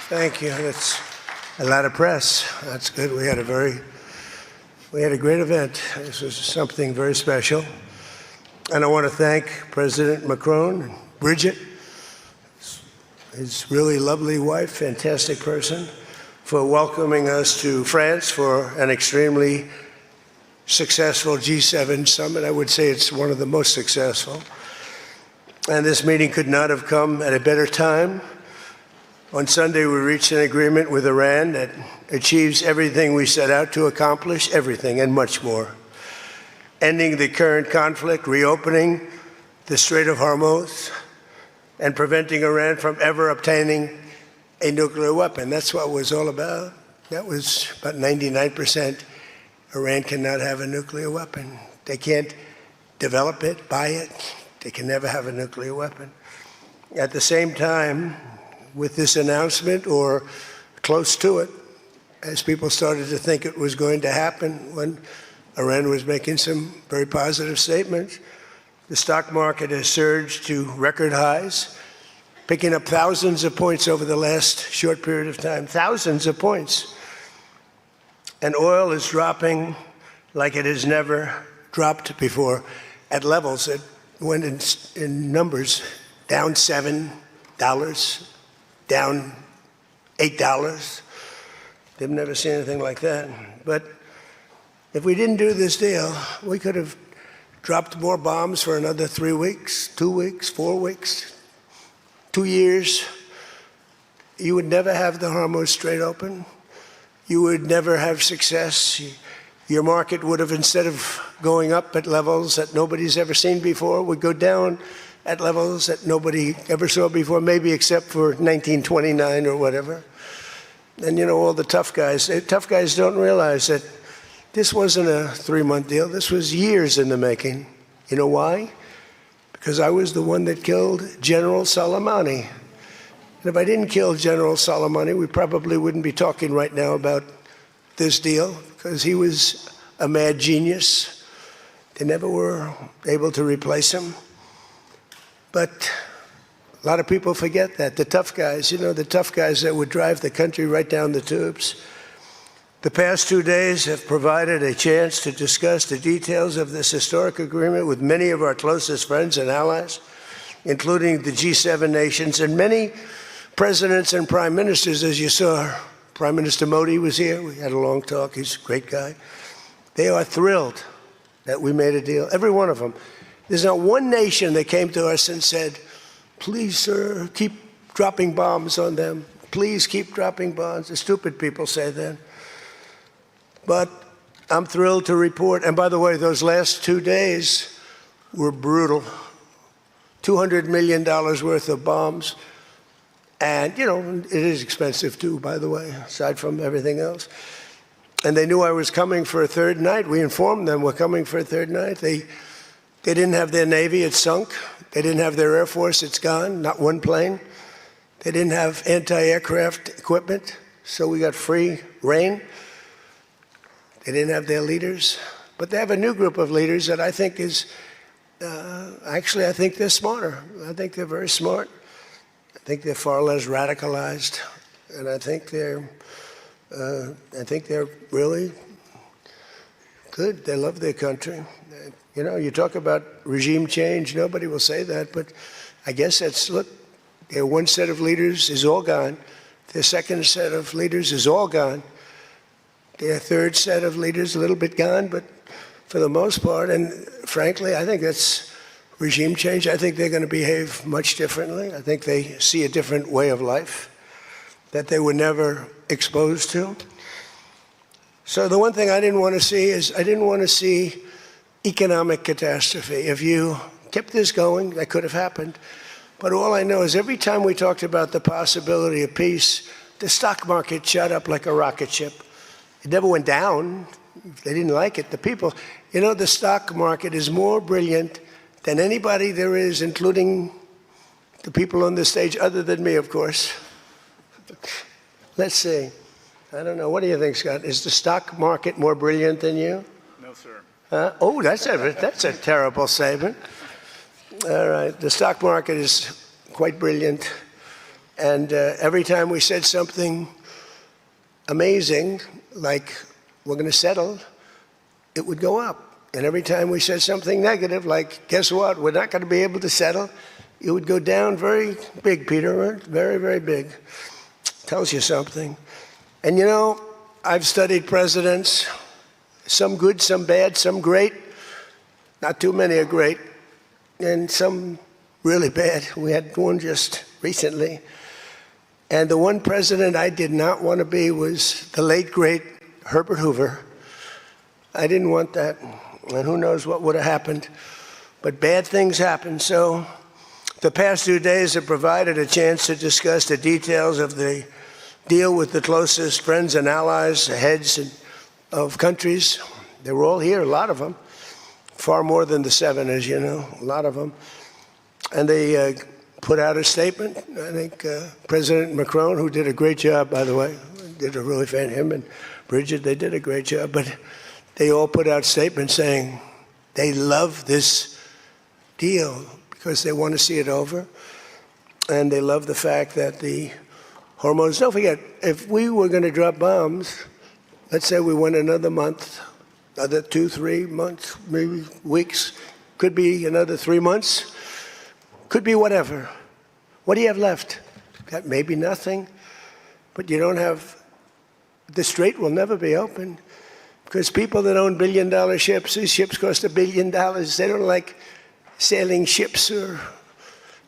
Thank you. That's a lot of press. That's good. We had a great event. This was something very special. And I want to thank President Macron and Bridget, his really lovely wife, fantastic person, for welcoming us to France for an extremely successful G7 summit. I would say it's one of the most successful. And this meeting could not have come at a better time. On Sunday, we reached an agreement with Iran that achieves everything we set out to accomplish, everything and much more. Ending the current conflict, reopening the Strait of Hormuz, and preventing Iran from ever obtaining a nuclear weapon. That's what it was all about. That was about 99%. Iran cannot have a nuclear weapon. They can't develop it, buy it. They can never have a nuclear weapon. At the same time, with this announcement, or close to it, as people started to think it was going to happen when Iran was making some very positive statements, the stock market has surged to record highs, picking up thousands of points over the last short period of time, thousands of points. And oil is dropping like it has never dropped before, at levels that went in numbers down $7, down $8. They've never seen anything like that. But if we didn't do this deal, we could have dropped more bombs for another 3 weeks, 2 weeks, 4 weeks, 2 years. You would never have the Hormuz Strait open. You would never have success. Your market would have, instead of going up at levels that nobody's ever seen before, would go down at levels that nobody ever saw before, maybe except for 1929 or whatever. And you know, all the tough guys don't realize that this wasn't a 3-month deal. This was years in the making. You know why? Because I was the one that killed General Soleimani. And if I didn't kill General Soleimani, we probably wouldn't be talking right now about this deal, because he was a mad genius. They never were able to replace him. But a lot of people forget that. The tough guys, you know, the tough guys that would drive the country right down the tubes. The past 2 days have provided a chance to discuss the details of this historic agreement with many of our closest friends and allies, including the G7 nations and many presidents and prime ministers. As you saw, Prime Minister Modi was here. We had a long talk. He's a great guy. They are thrilled that we made a deal, every one of them. There's not one nation that came to us and said, please, sir, keep dropping bombs on them. Please keep dropping bombs. The stupid people say that. But I'm thrilled to report, and by the way, those last 2 days were brutal. $200 million worth of bombs. And, you know, it is expensive too, by the way, aside from everything else. And they knew I was coming for a third night. We informed them we're coming for a third night. They didn't have their Navy, it's sunk. They didn't have their Air Force, it's gone, not one plane. They didn't have anti-aircraft equipment, so we got free reign. They didn't have their leaders. But they have a new group of leaders that I think is, actually, I think they're smarter. I think they're very smart. I think they're far less radicalized. And I think they're really good. They love their country. You know, you talk about regime change, nobody will say that, but I guess that's, look, their one set of leaders is all gone. Their second set of leaders is all gone. Their third set of leaders a little bit gone, but for the most part, and frankly, I think that's regime change. I think they're going to behave much differently. I think they see a different way of life that they were never exposed to. So the one thing I didn't want to see is I didn't want to see economic catastrophe. If you kept this going, that could have happened. But all I know is every time we talked about the possibility of peace, the stock market shot up like a rocket ship. It never went down. They didn't like it. The people, you know, the stock market is more brilliant than anybody there is, including the people on the stage, other than me, of course. Let's see. I don't know. What do you think, Scott? Is the stock market more brilliant than you? No, sir. Oh, that's a terrible statement. All right. The stock market is quite brilliant. And every time we said something amazing, like we're going to settle, it would go up. And every time we said something negative, like, guess what, we're not going to be able to settle, it would go down very big, Peter, very, very big. Tells you something. And you know, I've studied presidents, some good, some bad, some great. Not too many are great, and some really bad. We had one just recently. And the one president I did not want to be was the late, great Herbert Hoover. I didn't want that, and who knows what would have happened. But bad things happen, so the past 2 days have provided a chance to discuss the details of the deal with the closest friends and allies, heads of countries. They were all here, a lot of them, far more than the 7, as you know, a lot of them. And they put out a statement. I think President Macron, who did a great job, by the way, him and Bridget, they did a great job, but they all put out statements saying they love this deal because they want to see it over, and they love the fact that the hormones, don't forget, if we were going to drop bombs, let's say we went another month, another 2, 3 months, maybe weeks, could be another 3 months, could be whatever. What do you have left? Got maybe nothing, but you don't have, the strait will never be open because people that own billion-dollar ships, these ships cost $1 billion. They don't like sailing ships or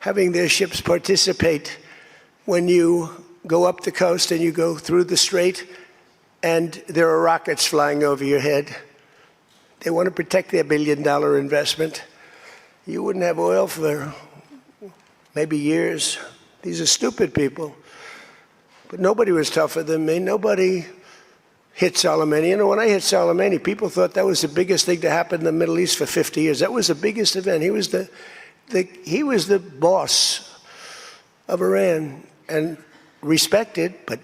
having their ships participate when you go up the coast and you go through the strait and there are rockets flying over your head. They want to protect their $1 billion investment. You wouldn't have oil for maybe years. These are stupid people. But nobody was tougher than me. Nobody hit Soleimani. You know, when I hit Soleimani, people thought that was the biggest thing to happen in the Middle East for 50 years. That was the biggest event. He was the boss of Iran and respected, but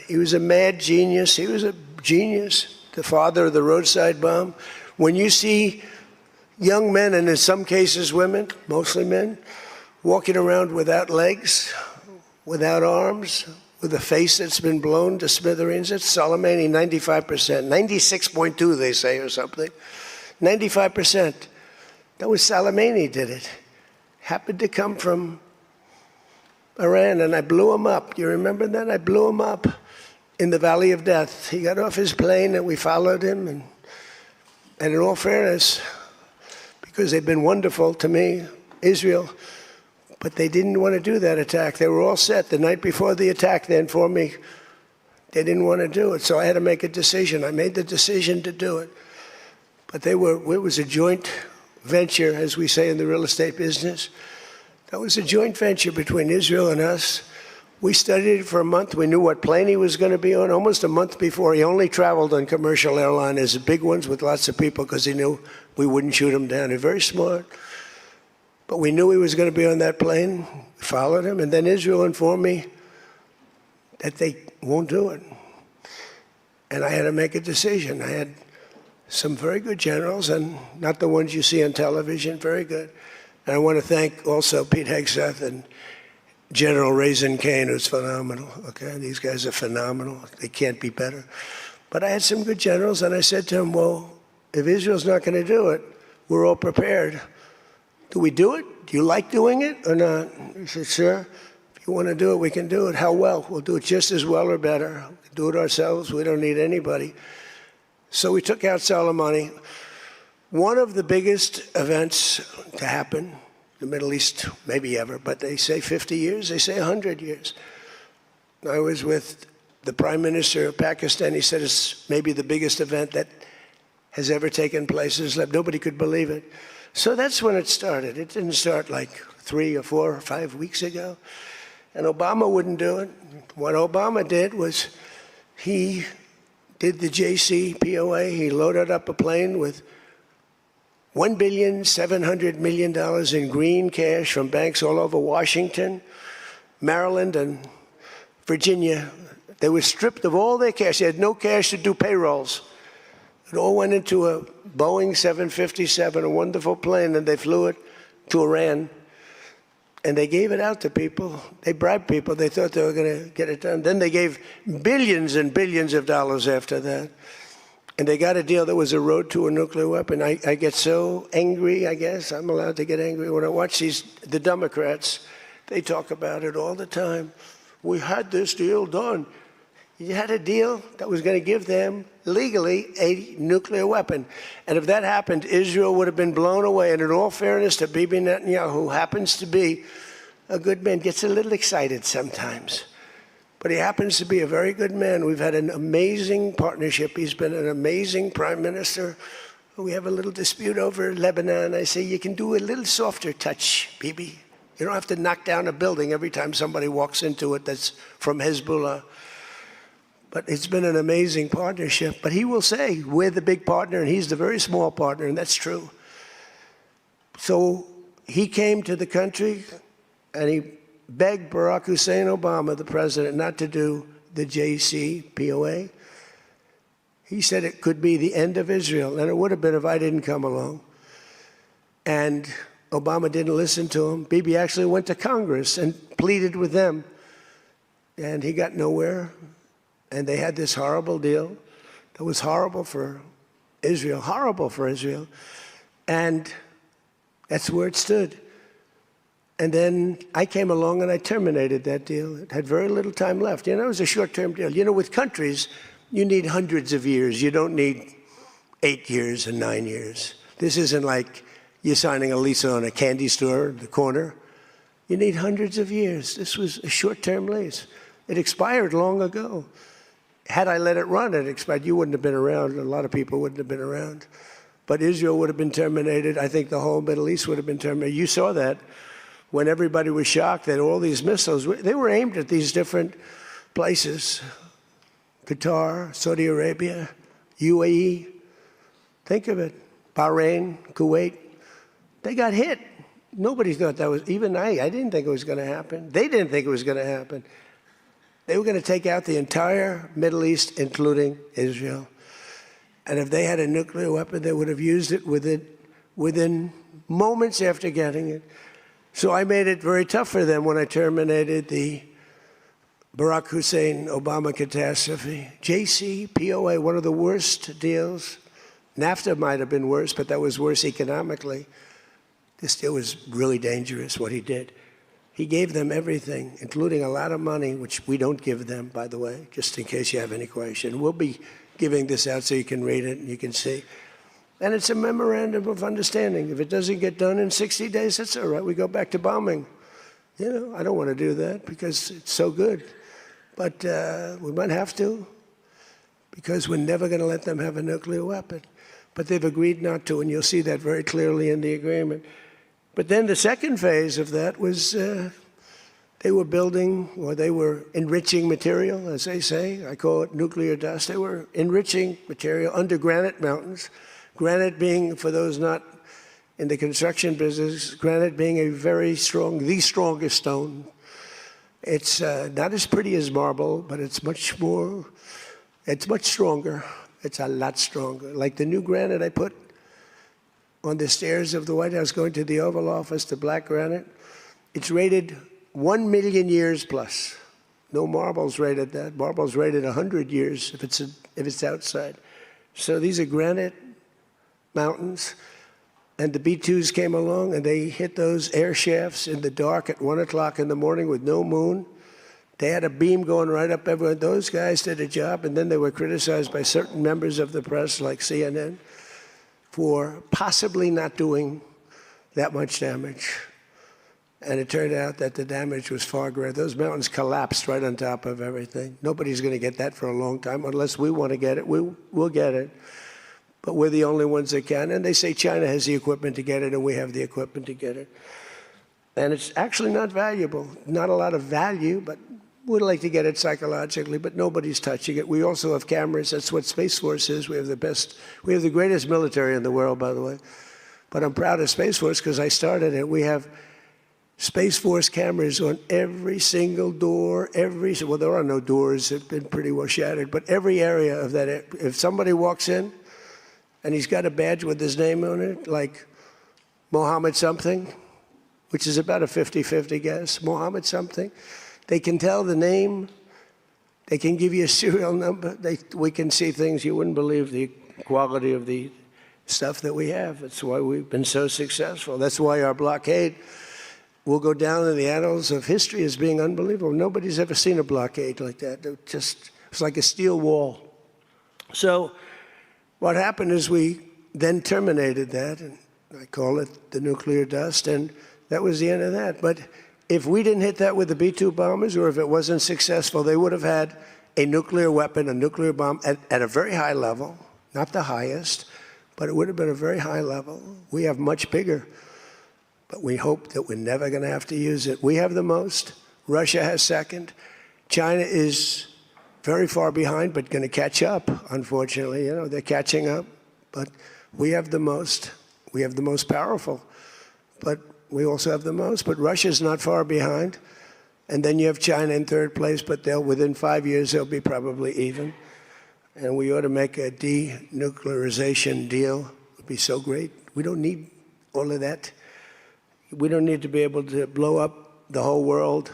he was a mad genius. He was a genius, the father of the roadside bomb. When you see young men, and in some cases women, mostly men, walking around without legs, without arms, with a face that's been blown to smithereens, it's Soleimani, 95%, 96.2 they say or something, 95%. That was Soleimani did it. Happened to come from Iran, and I blew him up. You remember that? I blew him up in the Valley of Death. He got off his plane and we followed him, and in all fairness, because they've been wonderful to me, Israel, but they didn't want to do that attack. They were all set the night before the attack. They informed me they didn't want to do it, so I had to make a decision. I made the decision to do it. But it was a joint venture, as we say in the real estate business. That was a joint venture between Israel and us. We studied it for a month. We knew what plane he was going to be on almost a month before. He only traveled on commercial airliners, the big ones with lots of people, because he knew we wouldn't shoot him down. He's very smart. But we knew he was going to be on that plane. We followed him. And then Israel informed me that they won't do it. And I had to make a decision. I had some very good generals, and not the ones you see on television, very good. And I want to thank also Pete Hegseth and General Raisin Kane, who's phenomenal. Okay, these guys are phenomenal. They can't be better. But I had some good generals, and I said to him, well, if Israel's not going to do it, we're all prepared. Do we do it? Do you like doing it or not? He said, sure. If you want to do it, we can do it. How well? We'll do it just as well or better. We'll do it ourselves. We don't need anybody. So we took out Soleimani. One of the biggest events to happen in the Middle East, maybe ever, but they say 50 years, they say 100 years. I was with the Prime Minister of Pakistan. He said it's maybe the biggest event that has ever taken place. Nobody could believe it. So that's when it started. It didn't start like 3 or 4 or 5 weeks ago. And Obama wouldn't do it. What Obama did was he did the JCPOA. He loaded up a plane with $1.7 billion in green cash from banks all over Washington, Maryland, and Virginia. They were stripped of all their cash. They had no cash to do payrolls. It all went into a Boeing 757, a wonderful plane, and they flew it to Iran. And they gave it out to people. They bribed people. They thought they were going to get it done. Then they gave billions and billions of dollars after that. And they got a deal that was a road to a nuclear weapon. I get so angry, I guess. I'm allowed to get angry. When I watch the Democrats, they talk about it all the time. We had this deal done. You had a deal that was going to give them, legally, a nuclear weapon. And if that happened, Israel would have been blown away. And in all fairness to Bibi Netanyahu, who happens to be a good man, gets a little excited sometimes. But he happens to be a very good man. We've had an amazing partnership. He's been an amazing prime minister. We have a little dispute over Lebanon. I say, you can do a little softer touch, Bibi. You don't have to knock down a building every time somebody walks into it that's from Hezbollah. But it's been an amazing partnership. But he will say, we're the big partner, and he's the very small partner, and that's true. So he came to the country, and he begged Barack Hussein Obama, the president, not to do the JCPOA. He said it could be the end of Israel, and it would have been if I didn't come along. And Obama didn't listen to him. Bibi actually went to Congress and pleaded with them, and he got nowhere. And they had this horrible deal that was horrible for Israel, and that's where it stood. And then I came along and I terminated that deal. It had very little time left. You know, it was a short-term deal. You know, with countries, you need hundreds of years. You don't need 8 years and 9 years. This isn't like you're signing a lease on a candy store in the corner. You need hundreds of years. This was a short-term lease. It expired long ago. Had I let it run, it expired. You wouldn't have been around. A lot of people wouldn't have been around. But Israel would have been terminated. I think the whole Middle East would have been terminated. You saw that when everybody was shocked that all these missiles, they were aimed at these different places. Qatar, Saudi Arabia, UAE. Think of it. Bahrain, Kuwait. They got hit. Nobody thought that was, even I didn't think it was going to happen. They didn't think it was going to happen. They were going to take out the entire Middle East, including Israel. And if they had a nuclear weapon, they would have used it within moments after getting it. So I made it very tough for them when I terminated the Barack Hussein Obama catastrophe. JCPOA, one of the worst deals. NAFTA might have been worse, but that was worse economically. This deal was really dangerous, what he did. He gave them everything, including a lot of money, which we don't give them, by the way, just in case you have any question. We'll be giving this out so you can read it and you can see. And it's a memorandum of understanding. If it doesn't get done in 60 days, that's all right. We go back to bombing. You know, I don't want to do that because it's so good. But we might have to because we're never going to let them have a nuclear weapon. But they've agreed not to, and you'll see that very clearly in the agreement. But then the second phase of that was they were building, or they were enriching material, as they say. I call it nuclear dust. They were enriching material under granite mountains. Granite being, for those not in the construction business, granite being a very strong, the strongest stone. It's not as pretty as marble, but it's much stronger. It's a lot stronger. Like the new granite I put on the stairs of the White House going to the Oval Office, the black granite, it's rated 1 million years plus. No marble's rated that. Marble's rated 100 years if it's outside. So these are granite mountains, and the B-2s came along and they hit those air shafts in the dark at 1 o'clock in the morning with no moon. They had a beam going right up everywhere. Those guys did a job, and then they were criticized by certain members of the press, like CNN, for possibly not doing that much damage. And it turned out that the damage was far greater. Those mountains collapsed right on top of everything. Nobody's going to get that for a long time. Unless we want to get it, we'll get it. But we're the only ones that can. And they say China has the equipment to get it, and we have the equipment to get it. And it's actually not valuable. Not a lot of value, but we'd like to get it psychologically, but nobody's touching it. We also have cameras. That's what Space Force is. We have the greatest military in the world, by the way. But I'm proud of Space Force because I started it. We have Space Force cameras on every single door, well, there are no doors. They've been pretty well shattered, but every area of that. If somebody walks in and he's got a badge with his name on it, like Mohammed something, which is about a 50-50 guess, Mohammed something. They can tell the name. They can give you a serial number. We can see things you wouldn't believe the quality of the stuff that we have. That's why we've been so successful. That's why our blockade will go down in the annals of history as being unbelievable. Nobody's ever seen a blockade like that. It's like a steel wall. So what happened is we then terminated that, and I call it the nuclear dust, and that was the end of that. But if we didn't hit that with the B-2 bombers, or if it wasn't successful, they would have had a nuclear weapon, a nuclear bomb at a very high level, not the highest, but it would have been a very high level. We have much bigger, but we hope that we're never going to have to use it. We have the most. Russia has second. China is very far behind, but going to catch up, unfortunately. You know, they're catching up, but we have the most. We have the most powerful, but we also have the most. But Russia's not far behind. And then you have China in third place, but within 5 years, they'll be probably even. And we ought to make a denuclearization deal. It would be so great. We don't need all of that. We don't need to be able to blow up the whole world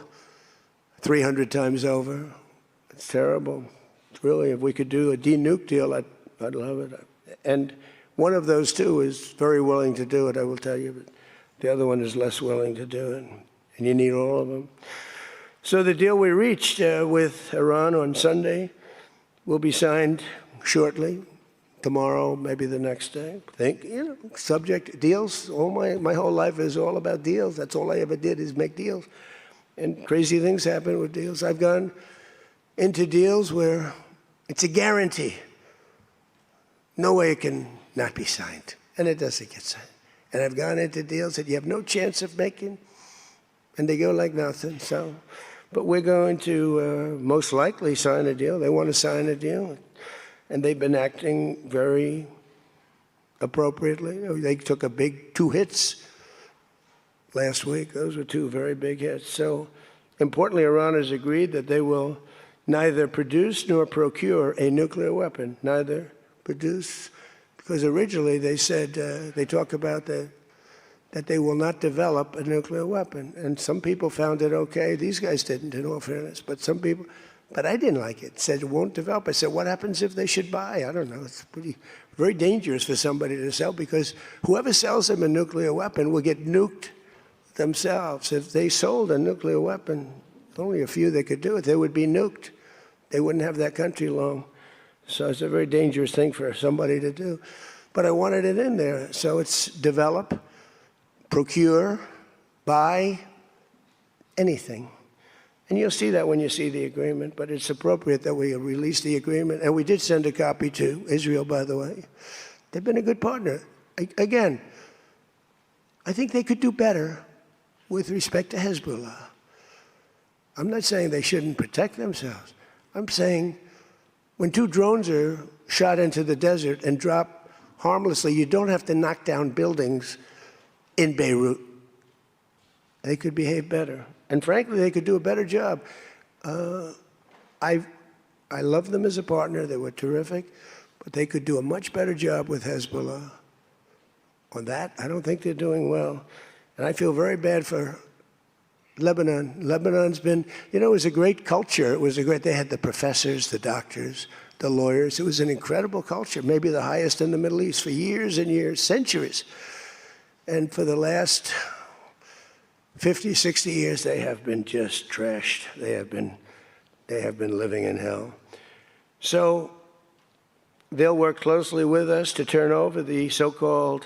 300 times over. It's terrible. It's really, if we could do a denuke deal, I'd love it. And one of those two is very willing to do it, I will tell you. But the other one is less willing to do it. And you need all of them. So the deal we reached with Iran on Sunday will be signed shortly, tomorrow, maybe the next day. Subject deals. My whole life is all about deals. That's all I ever did is make deals. And crazy things happen with deals. I've gone into deals where it's a guarantee. No way it can not be signed. And it doesn't get signed. And I've gone into deals that you have no chance of making, and they go like nothing. So, but we're going to most likely sign a deal. They want to sign a deal. And they've been acting very appropriately. They took a big 2 hits last week. Those were 2 very big hits. So importantly, Iran has agreed that they will neither produce nor procure a nuclear weapon. Neither produce, because originally they said, they talk about that they will not develop a nuclear weapon. And some people found it okay. These guys didn't, in all fairness. But some people, but I didn't like it. Said it won't develop. I said, what happens if they should buy? I don't know. It's very dangerous for somebody to sell, because whoever sells them a nuclear weapon will get nuked themselves. If they sold a nuclear weapon, only a few that could do it, they would be nuked. They wouldn't have that country long. So it's a very dangerous thing for somebody to do. But I wanted it in there. So it's develop, procure, buy, anything. And you'll see that when you see the agreement, but it's appropriate that we release the agreement. And we did send a copy to Israel, by the way. They've been a good partner. Again, I think they could do better with respect to Hezbollah. I'm not saying they shouldn't protect themselves. I'm saying when 2 drones are shot into the desert and drop harmlessly, you don't have to knock down buildings in Beirut. They could behave better. And frankly, they could do a better job. I love them as a partner. They were terrific. But they could do a much better job with Hezbollah. On that, I don't think they're doing well. And I feel very bad for Lebanon. Lebanon's been, it was a great culture. They had the professors, the doctors, the lawyers. It was an incredible culture, maybe the highest in the Middle East for years and years, centuries. And for the last 50, 60 years, they have been just trashed. They have been living in hell. So they'll work closely with us to turn over the so-called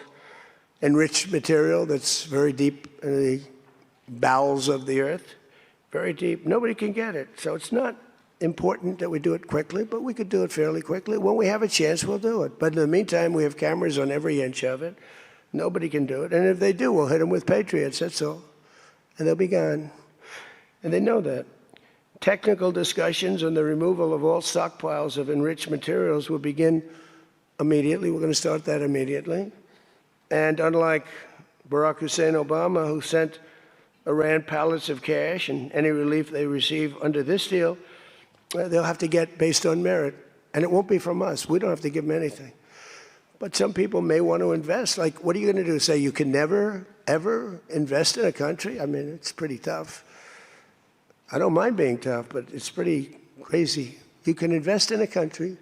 enriched material that's very deep in the bowels of the earth, very deep. Nobody can get it. So it's not important that we do it quickly, but we could do it fairly quickly. When we have a chance, we'll do it. But in the meantime, we have cameras on every inch of it. Nobody can do it. And if they do, we'll hit them with Patriots, that's all. And they'll be gone. And they know that. Technical discussions on the removal of all stockpiles of enriched materials will begin immediately. We're going to start that immediately. And unlike Barack Hussein Obama, who sent Iran pallets of cash, and any relief they receive under this deal, they'll have to get based on merit. And it won't be from us. We don't have to give them anything. But some people may want to invest. Like, what are you going to do? Say you can never, ever invest in a country? I mean, it's pretty tough. I don't mind being tough, but it's pretty crazy. You can invest in a country.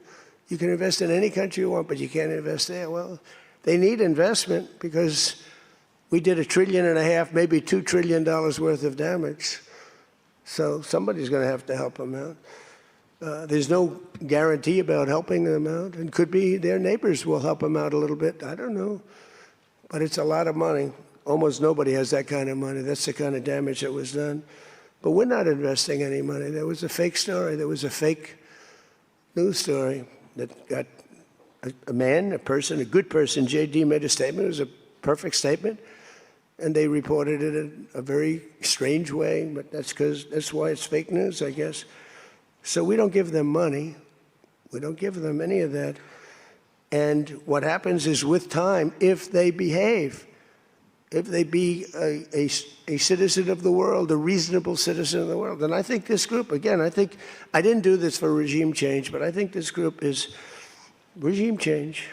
You can invest in any country you want, but you can't invest there. Well, they need investment because we did $1.5 trillion, maybe $2 trillion worth of damage. So somebody's going to have to help them out. There's no guarantee about helping them out. And could be their neighbors will help them out a little bit. I don't know. But it's a lot of money. Almost nobody has that kind of money. That's the kind of damage that was done. But we're not investing any money. There was a fake story. There was a fake news story that got a man, a person, a good person. J.D. made a statement. It was a perfect statement. And they reported it in a very strange way. But that's why it's fake news, I guess. So we don't give them money. We don't give them any of that. And what happens is with time, if they behave, if they be a citizen of the world, a reasonable citizen of the world. And I think this group, again, I didn't do this for regime change, but I think this group is regime change.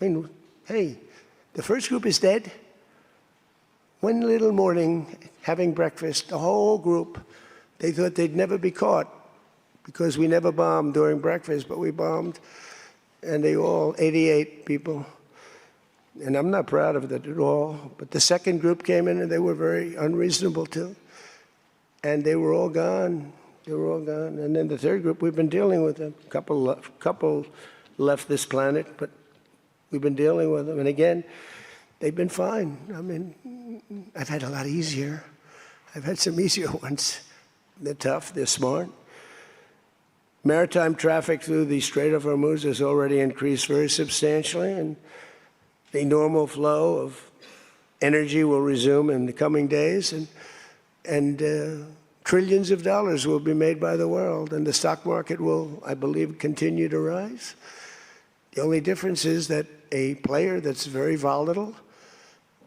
I mean, hey, the first group is dead. One little morning, having breakfast, the whole group, they thought they'd never be caught because we never bombed during breakfast, but we bombed, and they all, 88 people. And I'm not proud of that at all. But the second group came in, and they were very unreasonable, too. And they were all gone. They were all gone. And then the third group, we've been dealing with them. A couple left this planet, but we've been dealing with them. And again, they've been fine. I mean, I've had a lot easier. I've had some easier ones. They're tough. They're smart. Maritime traffic through the Strait of Hormuz has already increased very substantially, and the normal flow of energy will resume in the coming days, and trillions of dollars will be made by the world, and the stock market will, I believe, continue to rise. The only difference is that a player that's very volatile,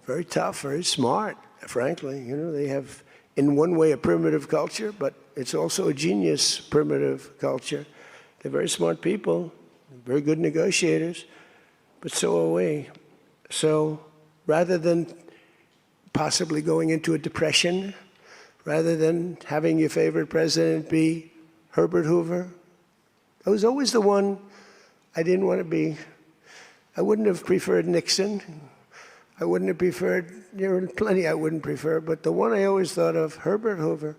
very tough, very smart, frankly, they have, in one way, a primitive culture, but it's also a genius primitive culture. They're very smart people, very good negotiators, but so are we. So rather than possibly going into a depression, rather than having your favorite president be Herbert Hoover, I was always the one I didn't want to be. I wouldn't have preferred Nixon. I wouldn't have preferred, there are plenty I wouldn't prefer, but the one I always thought of, Herbert Hoover,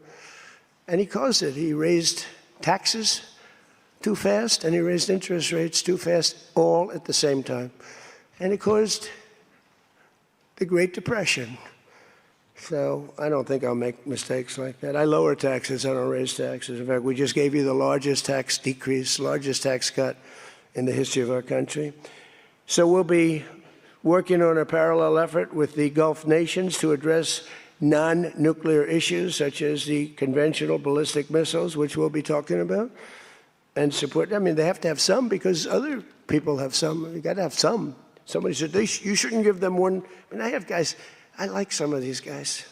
and he caused it. He raised taxes too fast, and he raised interest rates too fast, all at the same time. And it caused the Great Depression. So I don't think I'll make mistakes like that. I lower taxes, I don't raise taxes. In fact, we just gave you the largest tax decrease, largest tax cut in the history of our country. So we'll be working on a parallel effort with the Gulf nations to address non-nuclear issues, such as the conventional ballistic missiles, which we'll be talking about, and support. I mean, they have to have some because other people have some. You got to have some. Somebody said, you shouldn't give them one. I mean, I have guys, I like some of these guys,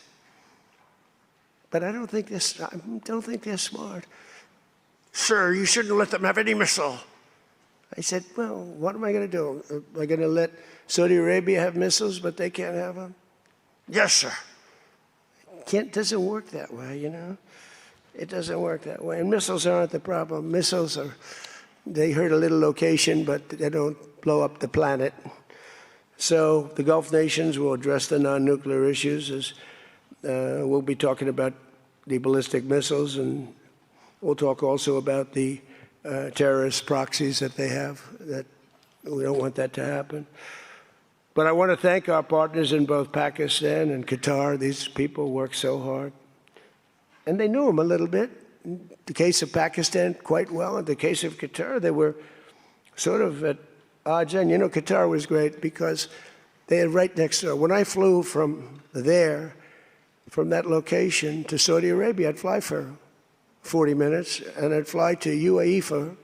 but I don't think they're smart. Sir, you shouldn't let them have any missile. I said, well, what am I going to do? Am I going to let Saudi Arabia have missiles, but they can't have them? Yes, sir. It doesn't work that way, It doesn't work that way. And missiles aren't the problem. Missiles they hurt a little location, but they don't blow up the planet. So the Gulf nations will address the non-nuclear issues. As we'll be talking about the ballistic missiles, and we'll talk also about the terrorist proxies that they have. That we don't want that to happen. But I want to thank our partners in both Pakistan and Qatar. These people work so hard. And they knew them a little bit. In the case of Pakistan, quite well. In the case of Qatar, they were sort of at odds. And, Qatar was great because they had right next door. When I flew from there, from that location to Saudi Arabia, I'd fly for 40 minutes, and I'd fly to UAE for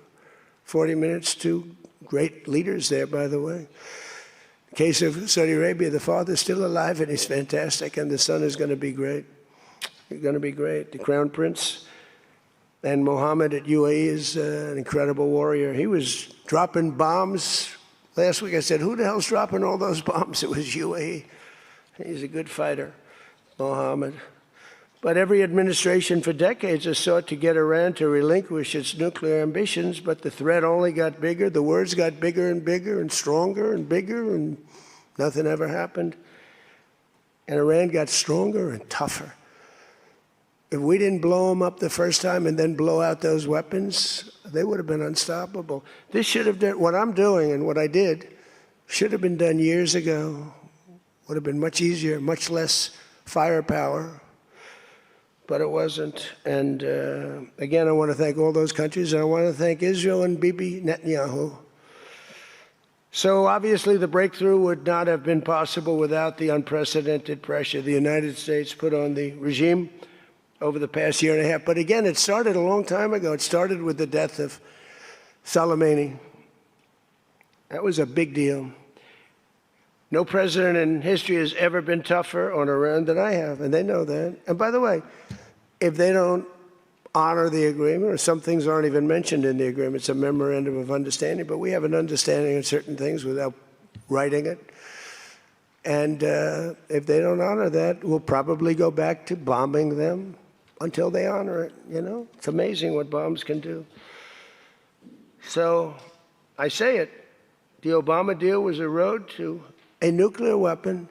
40 minutes, two great leaders there, by the way. In the case of Saudi Arabia, the father's still alive, and he's fantastic, and the son is going to be great. He's going to be great. The Crown Prince and Mohammed at UAE is an incredible warrior. He was dropping bombs Last week I said, who the hell's dropping all those bombs? It was UAE. He's a good fighter, Mohammed. But every administration for decades has sought to get Iran to relinquish its nuclear ambitions, but the threat only got bigger. The words got bigger and bigger and stronger and bigger, and nothing ever happened. And Iran got stronger and tougher. If we didn't blow them up the first time and then blow out those weapons, they would have been unstoppable. This should have done, what I'm doing and what I did should have been done years ago. Would have been much easier, much less firepower, but it wasn't. And again, I want to thank all those countries, and I want to thank Israel and Bibi Netanyahu. So obviously the breakthrough would not have been possible without the unprecedented pressure the United States put on the regime over the past year and a half. But again, it started a long time ago. It started with the death of Soleimani. That was a big deal. No president in history has ever been tougher on Iran than I have, and they know that. And by the way, if they don't honor the agreement, or some things aren't even mentioned in the agreement, it's a memorandum of understanding, but we have an understanding of certain things without writing it. And if they don't honor that, we'll probably go back to bombing them until they honor it, you know? It's amazing what bombs can do. So I say it, the Obama deal was a road to a nuclear weapon,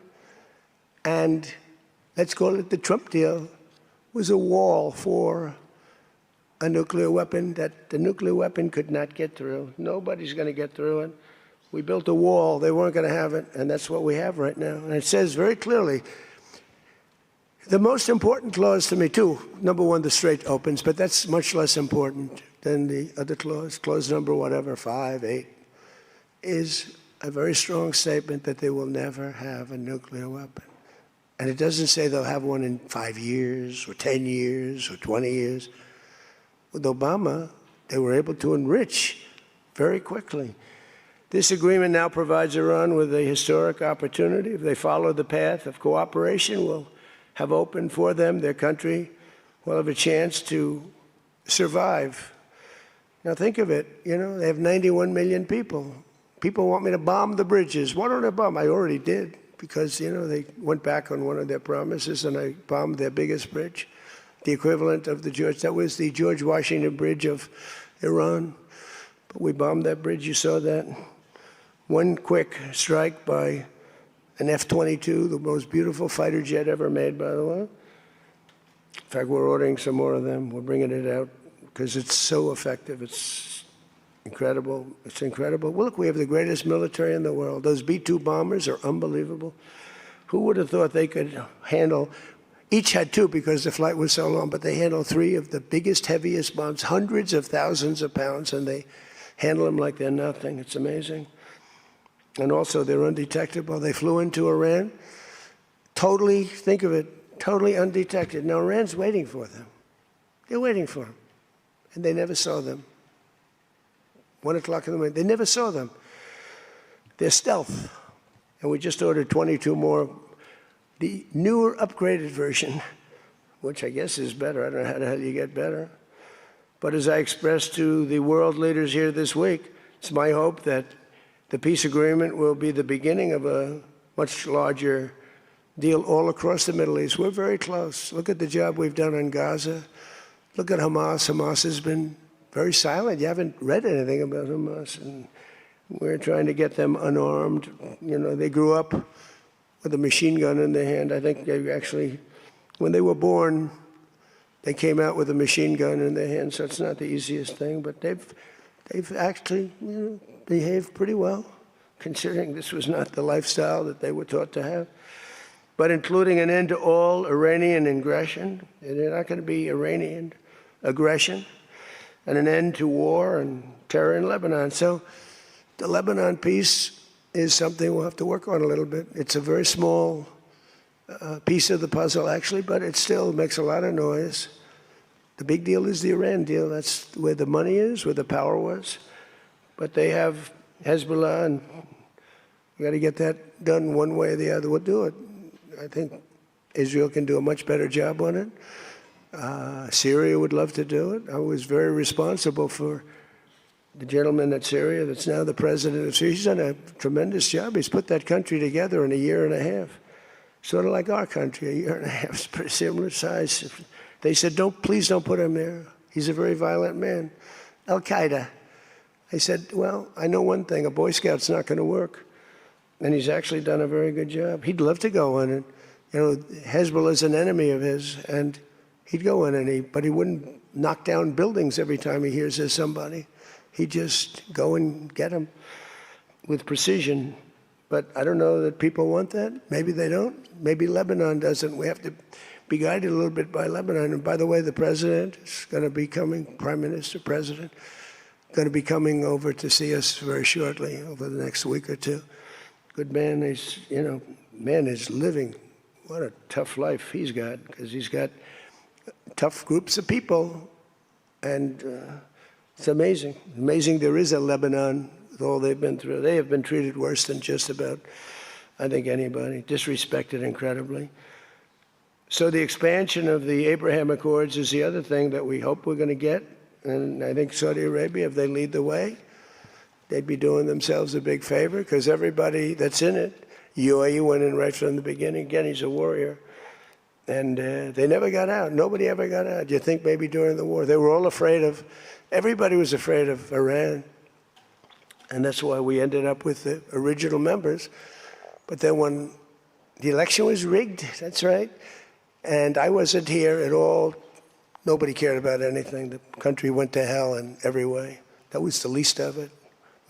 and let's call it the Trump deal, was a wall for a nuclear weapon that the nuclear weapon could not get through. Nobody's going to get through it. We built a wall. They weren't going to have it, and that's what we have right now. And it says very clearly, the most important clause to me, too, number one, the Strait opens, but that's much less important than the other clause. Clause number whatever, 5, 8, is a very strong statement that they will never have a nuclear weapon. And it doesn't say they'll have one in 5 years or 10 years or 20 years. With Obama, they were able to enrich very quickly. This agreement now provides Iran with a historic opportunity. If they follow the path of cooperation, will have opened for them, their country will have a chance to survive. Now think of it, you know, they have 91 million people. People want me to bomb the bridges. Why don't I bomb? I already did, because, you know, they went back on one of their promises, and I bombed their biggest bridge, the equivalent of that was the George Washington Bridge of Iran. But we bombed that bridge, you saw that. One quick strike by an F-22, the most beautiful fighter jet ever made, by the way. In fact, we're ordering some more of them. We're bringing it out because it's so effective. It's incredible. It's incredible. Well, look, we have the greatest military in the world. Those B-2 bombers are unbelievable. Who would have thought they could handle, each had 2 because the flight was so long, but they handled 3 of the biggest, heaviest bombs, hundreds of thousands of pounds, and they handle them like they're nothing. It's amazing. And also, they're undetectable. They flew into Iran, totally, think of it, totally undetected. Now, Iran's waiting for them. They're waiting for them. And they never saw them. 1 o'clock in the morning, they never saw them. They're stealth. And we just ordered 22 more. The newer, upgraded version, which I guess is better. I don't know how the hell you get better. But as I expressed to the world leaders here this week, it's my hope that the peace agreement will be the beginning of a much larger deal all across the Middle East. We're very close. Look at the job we've done on Gaza. Look at Hamas. Hamas has been very silent. You haven't read anything about Hamas. And we're trying to get them unarmed. You know, they grew up with a machine gun in their hand. I think they actually, when they were born, they came out with a machine gun in their hand. So it's not the easiest thing. But they've actually, you know, behaved pretty well, considering this was not the lifestyle that they were taught to have. But including an end to all Iranian aggression, they're not going to be Iranian aggression, and an end to war and terror in Lebanon. So the Lebanon peace is something we'll have to work on a little bit. It's a very small piece of the puzzle, actually, but it still makes a lot of noise. The big deal is the Iran deal. That's where the money is, where the power was. But they have Hezbollah, and we got to get that done one way or the other. We'll do it. I think Israel can do a much better job on it. Syria would love to do it. I was very responsible for the gentleman at Syria that's now the president of Syria, he's done a tremendous job. He's put that country together in a year and a half. Sort of like our country, a year and a half. It's pretty similar size. They said, please don't put him there. He's a very violent man. Al-Qaeda. I said, well, I know one thing, a Boy Scout's not going to work. And he's actually done a very good job. He'd love to go in and, Hezbollah is an enemy of his, and he'd go in but he wouldn't knock down buildings every time he hears there's somebody. He'd just go and get them with precision. But I don't know that people want that. Maybe they don't. Maybe Lebanon doesn't. We have to be guided a little bit by Lebanon. And by the way, the president is going to be coming, Prime Minister, President, going to be coming over to see us very shortly, over the next week or two. Good man. He's, man is living. What a tough life he's got, because he's got tough groups of people. And it's amazing. Amazing there is a Lebanon with all they've been through. They have been treated worse than just about, I think, anybody. Disrespected incredibly. So the expansion of the Abraham Accords is the other thing that we hope we're going to get. And I think Saudi Arabia, if they lead the way, they'd be doing themselves a big favor, because everybody that's in it, UAE went in right from the beginning. Again, he's a warrior. And they never got out. Nobody ever got out. You think maybe during the war. They were all afraid of, everybody was afraid of Iran. And that's why we ended up with the original members. But then when the election was rigged, that's right. And I wasn't here at all. Nobody cared about anything. The country went to hell in every way. That was the least of it.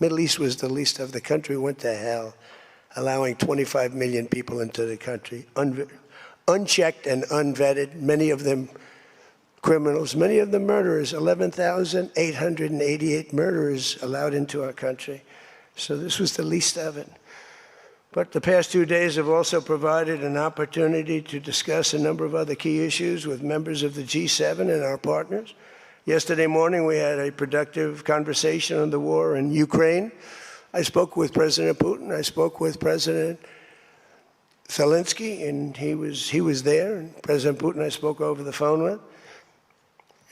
Middle East was the least of it. The country went to hell, allowing 25 million people into the country, unchecked and unvetted, many of them criminals, many of them murderers, 11,888 murderers allowed into our country. So this was the least of it. But the past 2 days have also provided an opportunity to discuss a number of other key issues with members of the G7 and our partners. Yesterday morning, we had a productive conversation on the war in Ukraine. I spoke with President Putin. I spoke with President Zelensky, and he was there. And President Putin I spoke over the phone with.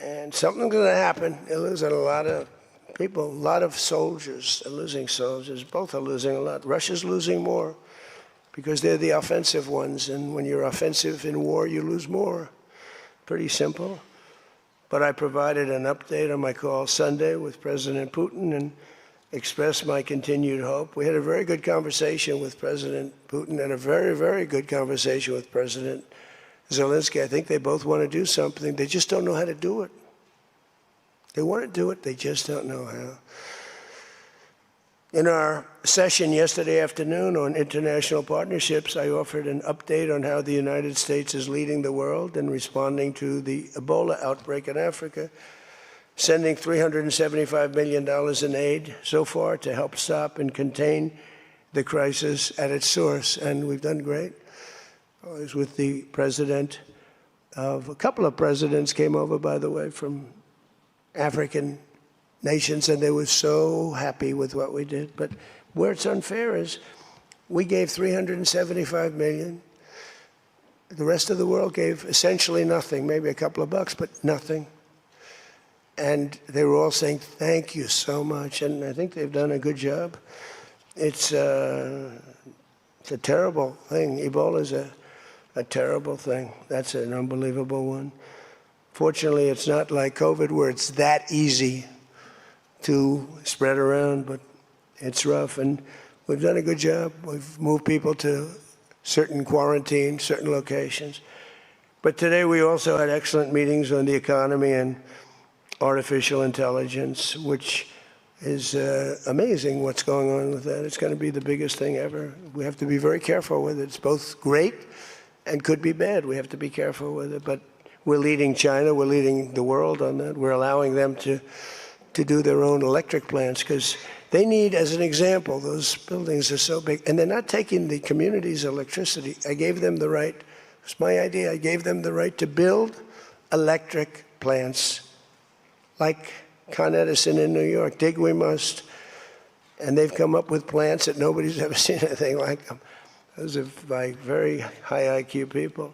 And something's going to happen. They're losing a lot of people, a lot of soldiers. They're losing soldiers. Both are losing a lot. Russia's losing more because they're the offensive ones. And when you're offensive in war, you lose more. Pretty simple. But I provided an update on my call Sunday with President Putin and expressed my continued hope. We had a very good conversation with President Putin and a very, very good conversation with President Zelensky. I think they both want to do something. They just don't know how to do it. They want to do it. They just don't know how. In our session yesterday afternoon on international partnerships, I offered an update on how the United States is leading the world in responding to the Ebola outbreak in Africa, sending $375 million in aid so far to help stop and contain the crisis at its source. And we've done great. I was with the president of, a couple of presidents came over, by the way, from African nations, and they were so happy with what we did. But where it's unfair is we gave $375 million. The rest of the world gave essentially nothing, maybe a couple of bucks, but nothing. And they were all saying, thank you so much. And I think they've done a good job. It's a terrible thing. Ebola is a terrible thing. That's an unbelievable one. Fortunately, it's not like COVID where it's that easy to spread around, but it's rough. And we've done a good job. We've moved people to certain quarantine, certain locations. But today we also had excellent meetings on the economy and artificial intelligence, which is amazing what's going on with that. It's going to be the biggest thing ever. We have to be very careful with it. It's both great and could be bad. We have to be careful with it. But we're leading China. We're leading the world on that. We're allowing them to do their own electric plants because they need, as an example, those buildings are so big. And they're not taking the community's electricity. I gave them the right. It's my idea. I gave them the right to build electric plants like Con Edison in New York. Dig we must. And they've come up with plants that nobody's ever seen anything like them. Those are like very high IQ people.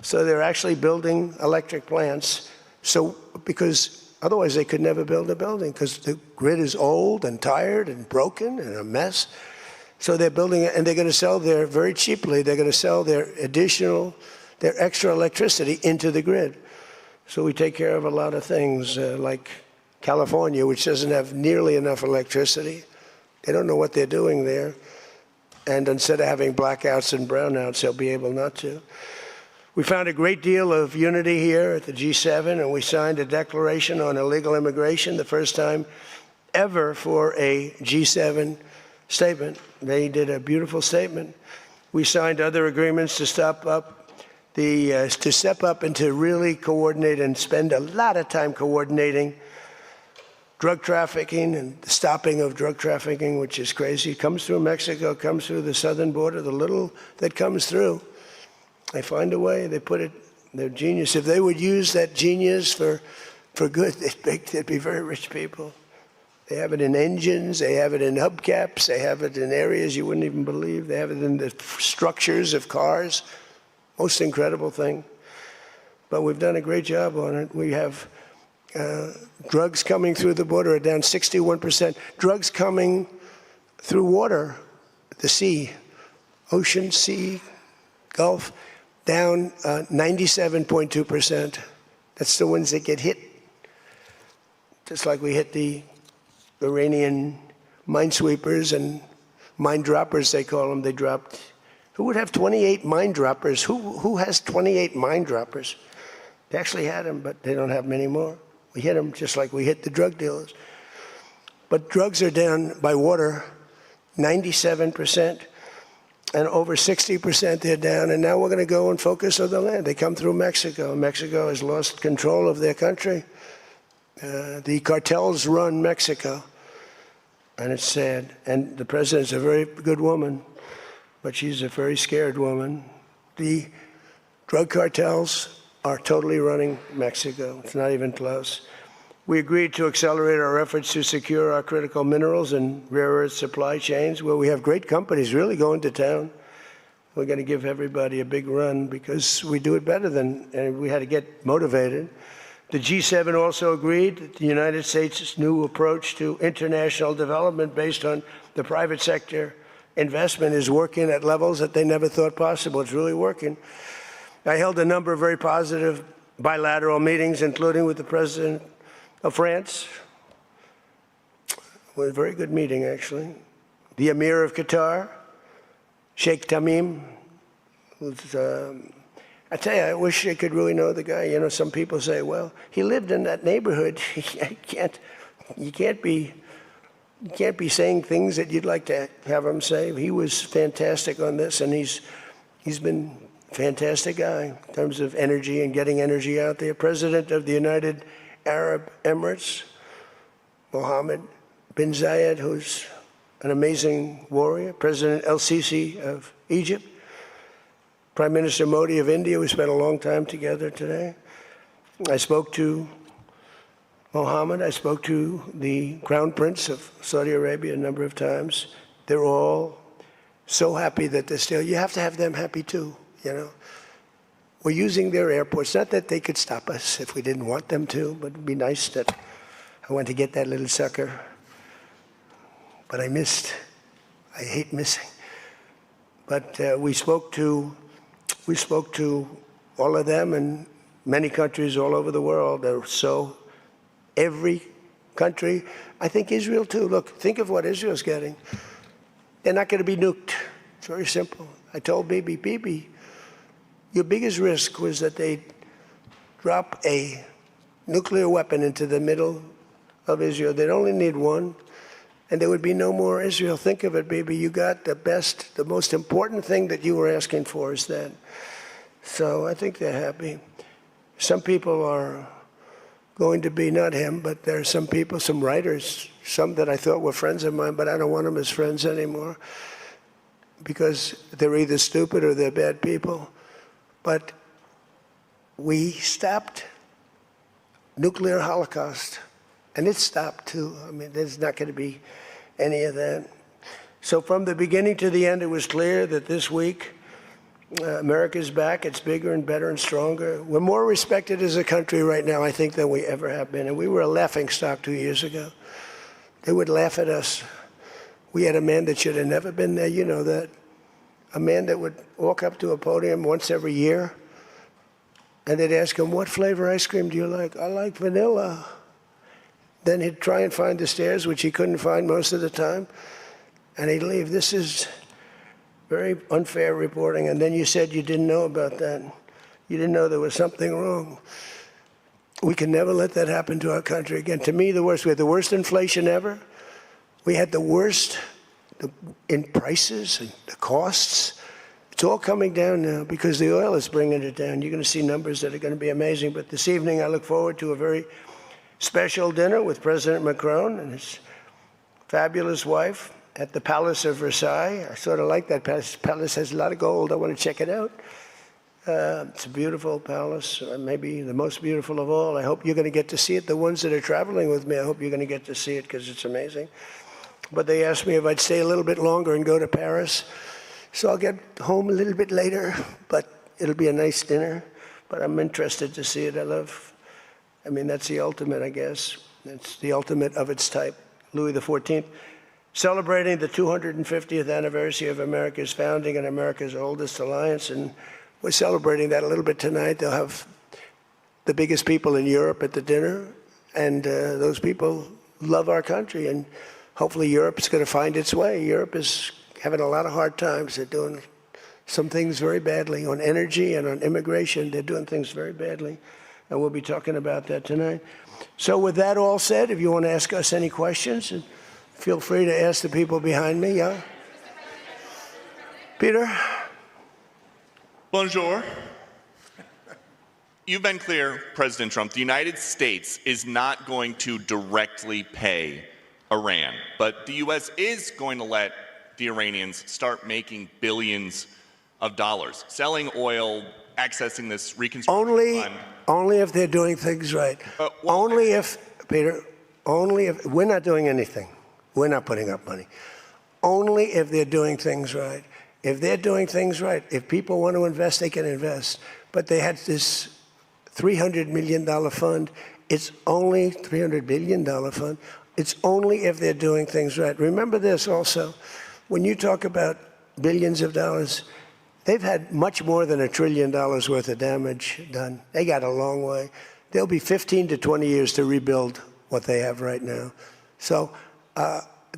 So they're actually building electric plants. So because Otherwise, they could never build a building because the grid is old and tired and broken and a mess. So they're building it, and they're going to sell very cheaply, they're going to sell their extra electricity into the grid. So we take care of a lot of things, like California, which doesn't have nearly enough electricity. They don't know what they're doing there. And instead of having blackouts and brownouts, they'll be able not to. We found a great deal of unity here at the G7, and we signed a declaration on illegal immigration, the first time ever for a G7 statement. They did a beautiful statement. We signed other agreements to step up and to really coordinate and spend a lot of time coordinating drug trafficking and the stopping of drug trafficking, which is crazy. It comes through Mexico, comes through the southern border, the little that comes through. They find a way, they put it, they're genius. If they would use that genius for good, they'd be very rich people. They have it in engines, they have it in hubcaps, they have it in areas you wouldn't even believe. They have it in the structures of cars. Most incredible thing. But we've done a great job on it. We have drugs coming through the border are down 61%. Drugs coming through water, the sea, ocean, sea, Gulf, down 97.2%. That's the ones that get hit. Just like we hit the Iranian minesweepers and mine droppers, they call them. They dropped. Who would have 28 mine droppers? Who has 28 mine droppers? They actually had them, but they don't have many more. We hit them just like we hit the drug dealers. But drugs are down by water 97%, and over 60% they're down. And now we're going to go and focus on the land. They come through Mexico. Mexico has lost control of their country. The cartels run Mexico, and it's sad. And the president's a very good woman, but she's a very scared woman. The drug cartels are totally running Mexico. It's not even close. We agreed to accelerate our efforts to secure our critical minerals and rare earth supply chains, where we have great companies really going to town. We're going to give everybody a big run because we do it better and we had to get motivated. The G7 also agreed that the United States' new approach to international development based on the private sector investment is working at levels that they never thought possible. It's really working. I held a number of very positive bilateral meetings, including with the President of France. It was a very good meeting, actually. The Emir of Qatar, Sheikh Tamim. I tell you, I wish I could really know the guy. You know, some people say, well, he lived in that neighborhood. You can't be saying things that you'd like to have him say. He was fantastic on this, and he's been fantastic guy in terms of energy and getting energy out there. President of the United Arab Emirates, Mohammed bin Zayed, who's an amazing warrior. President El-Sisi of Egypt. Prime Minister Modi of India. We spent a long time together today. I spoke to Mohammed. I spoke to the Crown Prince of Saudi Arabia a number of times. They're all so happy that they're still. You have to have them happy too. You know, we're using their airports. Not that they could stop us if we didn't want them to, but it'd be nice that I went to get that little sucker. But I missed. I hate missing. But we spoke to all of them and many countries all over the world. So every country, I think Israel too. Look, think of what Israel's getting. They're not going to be nuked. It's very simple. I told Bibi, your biggest risk was that they'd drop a nuclear weapon into the middle of Israel. They'd only need one, and there would be no more Israel. Think of it, Bibi. You got the best, the most important thing that you were asking for is that. So I think they're happy. Some people are going to be, not him, but there are some people, some writers, some that I thought were friends of mine, but I don't want them as friends anymore because they're either stupid or they're bad people. But we stopped nuclear holocaust, and it stopped too. I mean, there's not going to be any of that. So from the beginning to the end, it was clear that this week America's back. It's bigger and better and stronger. We're more respected as a country right now, I think, than we ever have been. And we were a laughingstock 2 years ago. They would laugh at us. We had a man that should have never been there. You know that. A man that would walk up to a podium once every year, and they'd ask him, what flavor ice cream do you like? I like vanilla. Then he'd try and find the stairs, which he couldn't find most of the time, and he'd leave. This is very unfair reporting. And then you said you didn't know about that. You didn't know there was something wrong. We can never let that happen to our country again. To me, the worst. We had the worst inflation ever. We had the worst in prices and the costs. It's all coming down now because the oil is bringing it down. You're going to see numbers that are going to be amazing. But this evening, I look forward to a very special dinner with President Macron and his fabulous wife at the Palace of Versailles. I sort of like that palace. Palace has a lot of gold. I want to check it out. It's a beautiful palace, maybe the most beautiful of all. I hope you're going to get to see it. The ones that are traveling with me, I hope you're going to get to see it because it's amazing. But they asked me if I'd stay a little bit longer and go to Paris. So I'll get home a little bit later, but it'll be a nice dinner. But I'm interested to see it. I mean, that's the ultimate, I guess. It's the ultimate of its type. Louis XIV, celebrating the 250th anniversary of America's founding and America's oldest alliance. And we're celebrating that a little bit tonight. They'll have the biggest people in Europe at the dinner. And those people love our country. And hopefully Europe's going to find its way. Europe is having a lot of hard times. They're doing some things very badly on energy and on immigration. They're doing things very badly. And we'll be talking about that tonight. So with that all said, if you want to ask us any questions, feel free to ask the people behind me. Yeah? Peter? Bonjour. You've been clear, President Trump, the United States is not going to directly pay Iran, but the U.S. is going to let the Iranians start making billions of dollars, selling oil, accessing this reconstruction fund. Only if they're doing things right. Only if, Peter, only if, we're not doing anything. We're not putting up money. Only if they're doing things right. If they're doing things right, if people want to invest, they can invest. But they had this $300 million fund. It's only $300 billion fund. It's only if they're doing things right. Remember this also. When you talk about billions of dollars, they've had much more than $1 trillion worth of damage done. They got a long way. There'll be 15 to 20 years to rebuild what they have right now. So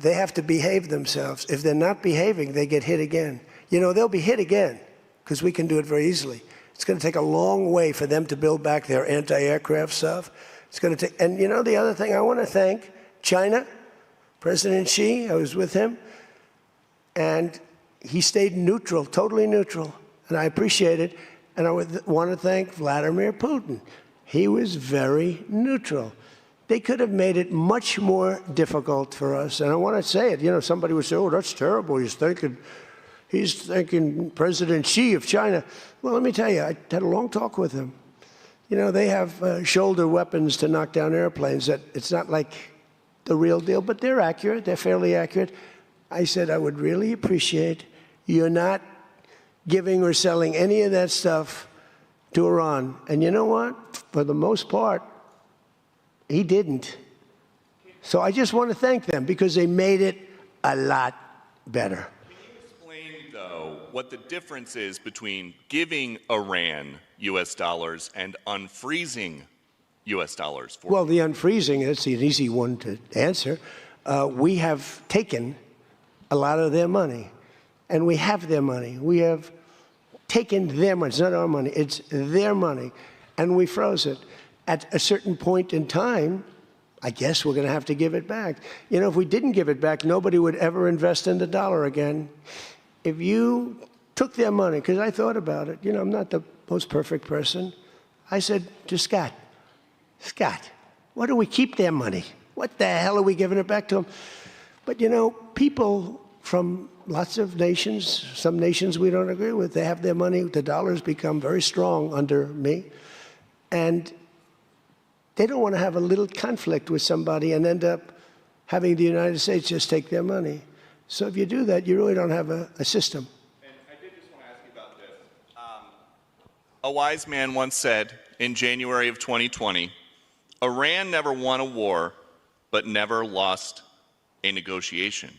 they have to behave themselves. If they're not behaving, they get hit again. You know, they'll be hit again because we can do it very easily. It's going to take a long way for them to build back their anti-aircraft stuff. It's going to take, and you know, the other thing I want to thank China, President Xi, I was with him, and he stayed neutral, totally neutral, and I appreciate it. And I want to thank Vladimir Putin. He was very neutral. They could have made it much more difficult for us. And I want to say it. You know, somebody would say, oh, that's terrible. He's thanking President Xi of China. Well, let me tell you, I had a long talk with him. You know, they have shoulder weapons to knock down airplanes. That it's not like the real deal, but they're accurate. They're fairly accurate. I said, I would really appreciate you're not giving or selling any of that stuff to Iran. And you know what? For the most part, he didn't. So I just want to thank them because they made it a lot better. Can you explain, though, what the difference is between giving Iran U.S. dollars and unfreezing U.S. dollars? Well, the unfreezing, that's an easy one to answer. We have taken a lot of their money, and we have their money. We have taken their money. It's not our money. It's their money, and we froze it. At a certain point in time, I guess we're going to have to give it back. You know, if we didn't give it back, nobody would ever invest in the dollar again. If you took their money, because I thought about it, you know, I'm not the most perfect person. I said to Scott, why do we keep their money? What the hell are we giving it back to them? But, you know, people from lots of nations, some nations we don't agree with, they have their money. The dollar's become very strong under me. And they don't want to have a little conflict with somebody and end up having the United States just take their money. So if you do that, you really don't have a system. And I did just want to ask you about this. A wise man once said in January of 2020, Iran never won a war, but never lost a negotiation.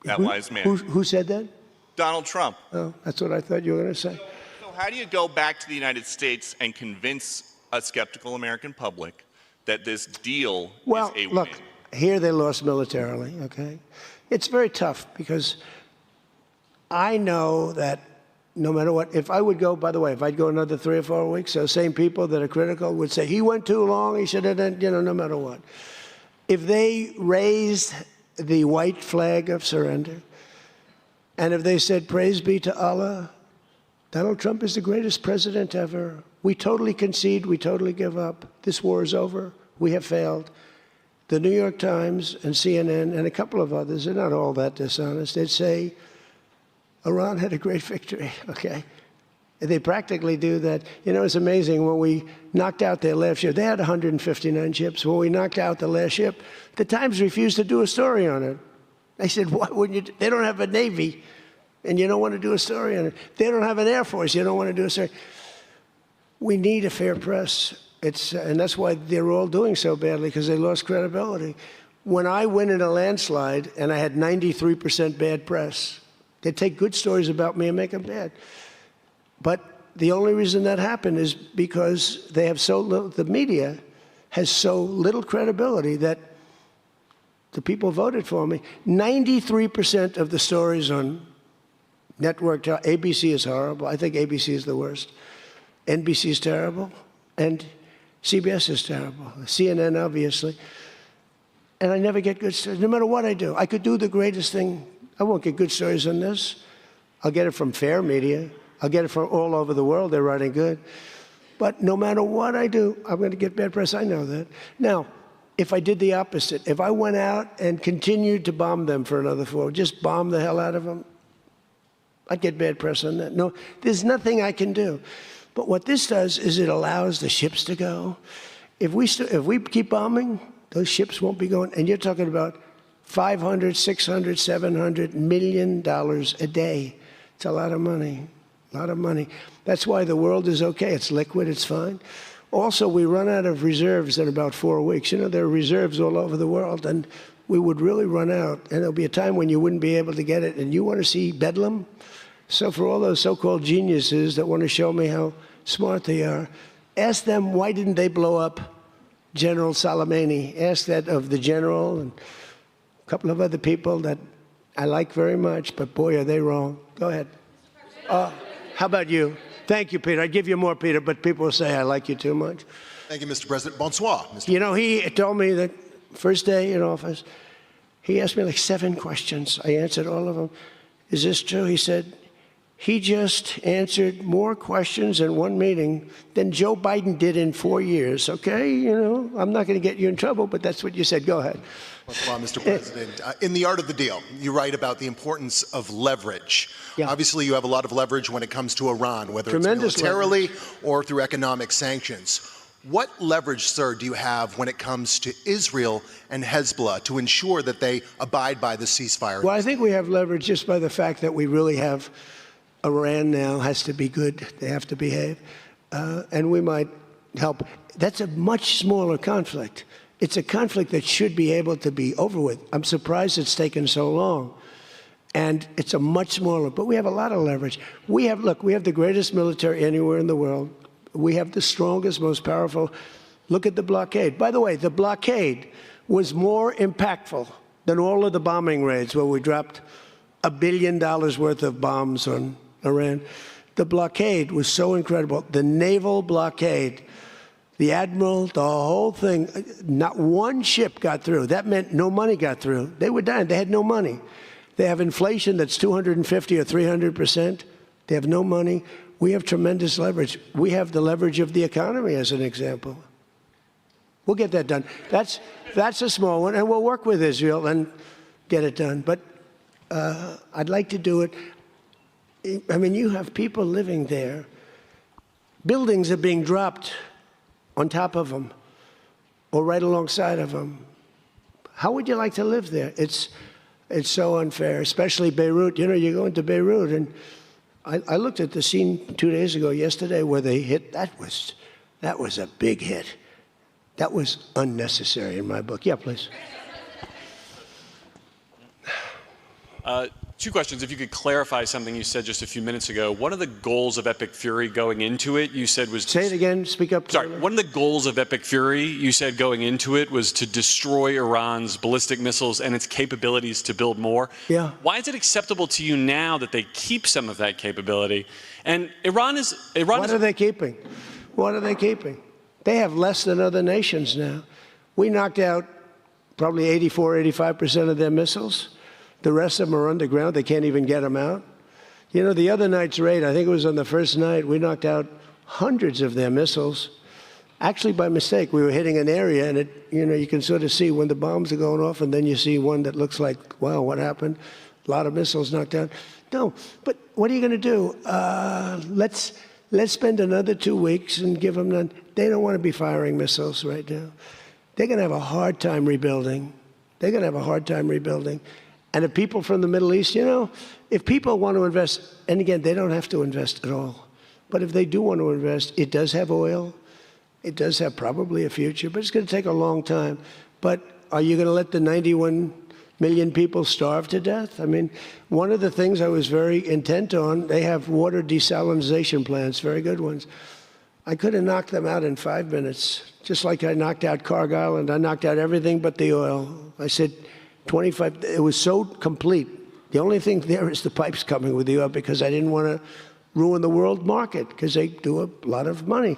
That wise man. Who said that? Donald Trump. Oh, that's what I thought you were going to say. So how do you go back to the United States and convince a skeptical American public that this deal is a win? Look, here they lost militarily, okay? It's very tough because I know that no matter what, if I would go, by the way, if I'd go another 3 or 4 weeks, those same people that are critical would say, he went too long, he should have done, no matter what. If they raised the white flag of surrender, and if they said, praise be to Allah, Donald Trump is the greatest president ever. We totally concede, we totally give up. This war is over, we have failed. The New York Times and CNN and a couple of others, they're not all that dishonest, they'd say, Iran had a great victory, okay? They practically do that. It's amazing. When we knocked out their last ship, they had 159 ships. When we knocked out the last ship, the Times refused to do a story on it. They said, why wouldn't you? They don't have a Navy, and you don't want to do a story on it. They don't have an Air Force, you don't want to do a story. We need a fair press. And that's why they're all doing so badly, because they lost credibility. When I win in a landslide, and I had 93% bad press, they take good stories about me and make them bad. But the only reason that happened is because they have so little, the media has so little credibility that the people voted for me. 93% of the stories on network, ABC is horrible. I think ABC is the worst. NBC is terrible. And CBS is terrible. CNN, obviously. And I never get good stories, no matter what I do. I could do the greatest thing. I won't get good stories on this. I'll get it from fair media. I'll get it from all over the world. They're writing good. But no matter what I do, I'm going to get bad press. I know that. Now, if I did the opposite, if I went out and continued to bomb them for another 4, just bomb the hell out of them, I'd get bad press on that. No, there's nothing I can do. But what this does is it allows the ships to go. If we keep bombing, those ships won't be going. And you're talking about $500, $600, $700 million a day. It's a lot of money, a lot of money. That's why the world is okay. It's liquid, it's fine. Also, we run out of reserves in about 4 weeks. There are reserves all over the world, and we would really run out. And there'll be a time when you wouldn't be able to get it. And you want to see bedlam? So for all those so-called geniuses that want to show me how smart they are, ask them why didn't they blow up General Soleimani? Ask that of the general and a couple of other people that I like very much, but boy, are they wrong. Go ahead. How about you? Thank you, Peter. I'd give you more, Peter, but people will say I like you too much. Thank you, Mr. President. Bonsoir, Mr. He told me that first day in office, he asked me like 7 questions. I answered all of them. Is this true? He said, he just answered more questions in one meeting than Joe Biden did in 4 years, okay? I'm not going to get you in trouble, but that's what you said. Go ahead. Well, Mr. President, in The Art of the Deal, you write about the importance of leverage. Yeah. Obviously, you have a lot of leverage when it comes to Iran, whether Tremendous it's militarily or through economic sanctions. What leverage, sir, do you have when it comes to Israel and Hezbollah to ensure that they abide by the ceasefire? Well, I think we have leverage just by the fact that we really have Iran now has to be good. They have to behave. And we might help. That's a much smaller conflict. It's a conflict that should be able to be over with. I'm surprised it's taken so long. And it's a much smaller, but we have a lot of leverage. We have the greatest military anywhere in the world. We have the strongest, most powerful. Look at the blockade. By the way, the blockade was more impactful than all of the bombing raids where we dropped $1 billion worth of bombs on Iran. The blockade was so incredible. The naval blockade, the admiral, the whole thing, not one ship got through. That meant no money got through. They were dying. They had no money. They have inflation that's 250 or 300%. They have no money. We have tremendous leverage. We have the leverage of the economy, as an example. We'll get that done. That's a small one, and we'll work with Israel and get it done. But I'd like to do it. I mean, you have people living there. Buildings are being dropped on top of them or right alongside of them. How would you like to live there? It's so unfair, especially Beirut. You go into Beirut and I looked at the scene 2 days ago, yesterday, where they hit. That was a big hit. That was unnecessary in my book. Yeah, please. Two questions. If you could clarify something you said just a few minutes ago. One of the goals of Epic Fury going into it, you said was... Say it again. Speak up. Sorry. One of the goals of Epic Fury, you said going into it, was to destroy Iran's ballistic missiles and its capabilities to build more. Yeah. Why is it acceptable to you now that they keep some of that capability? And Iran is... What are they keeping? What are they keeping? They have less than other nations now. We knocked out probably 85% of their missiles. The rest of them are underground. They can't even get them out. You know, the other night's raid, I think it was on the first night, we knocked out hundreds of their missiles. Actually, by mistake, we were hitting an area, and you can sort of see when the bombs are going off, and then you see one that looks like, wow, what happened? A lot of missiles knocked out. No, but what are you going to do? Let's spend another 2 weeks and give them none. They don't want to be firing missiles right now. They're going to have a hard time rebuilding. They're going to have a hard time rebuilding. And if people from the Middle East, if people want to invest, and again, they don't have to invest at all, but if they do want to invest, it does have oil. It does have probably a future, but it's going to take a long time. But are you going to let the 91 million people starve to death? I mean, one of the things I was very intent on, they have water desalinization plants, very good ones. I could have knocked them out in 5 minutes, just like I knocked out Cargill, and I knocked out everything but the oil. I said, 25, it was so complete. The only thing there is the pipes coming with the oil because I didn't want to ruin the world market because they do a lot of money.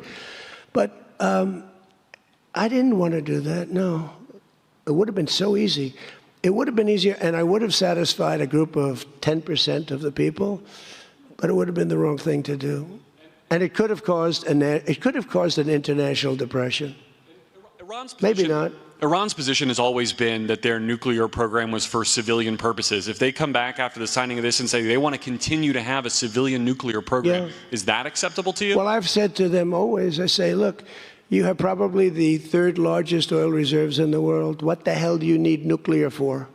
But I didn't want to do that, no. It would have been so easy. It would have been easier, and I would have satisfied a group of 10% of the people, but it would have been the wrong thing to do. And it could have caused an international depression. Maybe not. Iran's position has always been that their nuclear program was for civilian purposes. If they come back after the signing of this and say they want to continue to have a civilian nuclear program, is that acceptable to you? Well, I've said to them always, I say, look, you have probably the third largest oil reserves in the world. What the hell do you need nuclear for?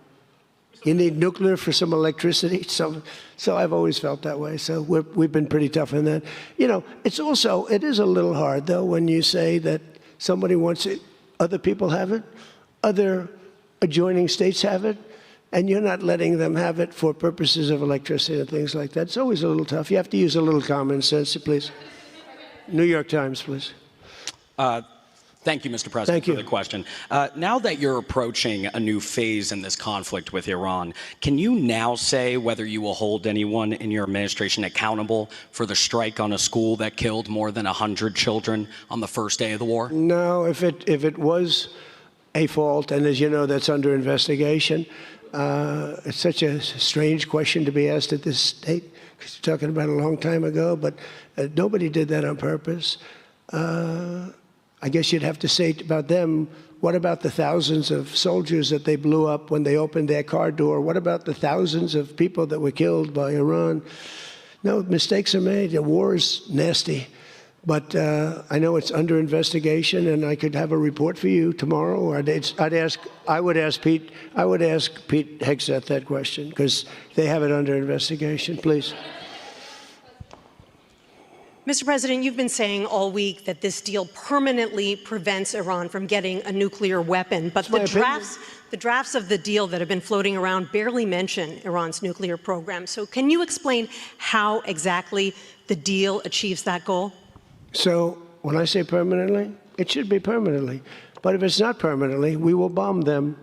You need nuclear for some electricity? So I've always felt that way. So we've been pretty tough on that. It is a little hard, though, when you say that somebody wants it, other people have it, other adjoining states have it, and you're not letting them have it for purposes of electricity and things like that. It's always a little tough. You have to use a little common sense, please. New York Times, please. Thank you, Mr. President, for the question. Now that you're approaching a new phase in this conflict with Iran, can you now say whether you will hold anyone in your administration accountable for the strike on a school that killed more than 100 children on the first day of the war? No, if it was a fault, and as you know, that's under investigation. It's such a strange question to be asked at this date, because you're talking about a long time ago, but nobody did that on purpose. I guess you'd have to say about them, what about the thousands of soldiers that they blew up when they opened their car door? What about the thousands of people that were killed by Iran? No, mistakes are made. The war is nasty. But I know it's under investigation, and I could have a report for you tomorrow. Or I would ask Pete Hegseth that question, because they have it under investigation. Please. Mr. President, you've been saying all week that this deal permanently prevents Iran from getting a nuclear weapon, but the drafts of the deal that have been floating around barely mention Iran's nuclear program. So can you explain how exactly the deal achieves that goal? So when I say permanently, it should be permanently. But if it's not permanently, we will bomb them.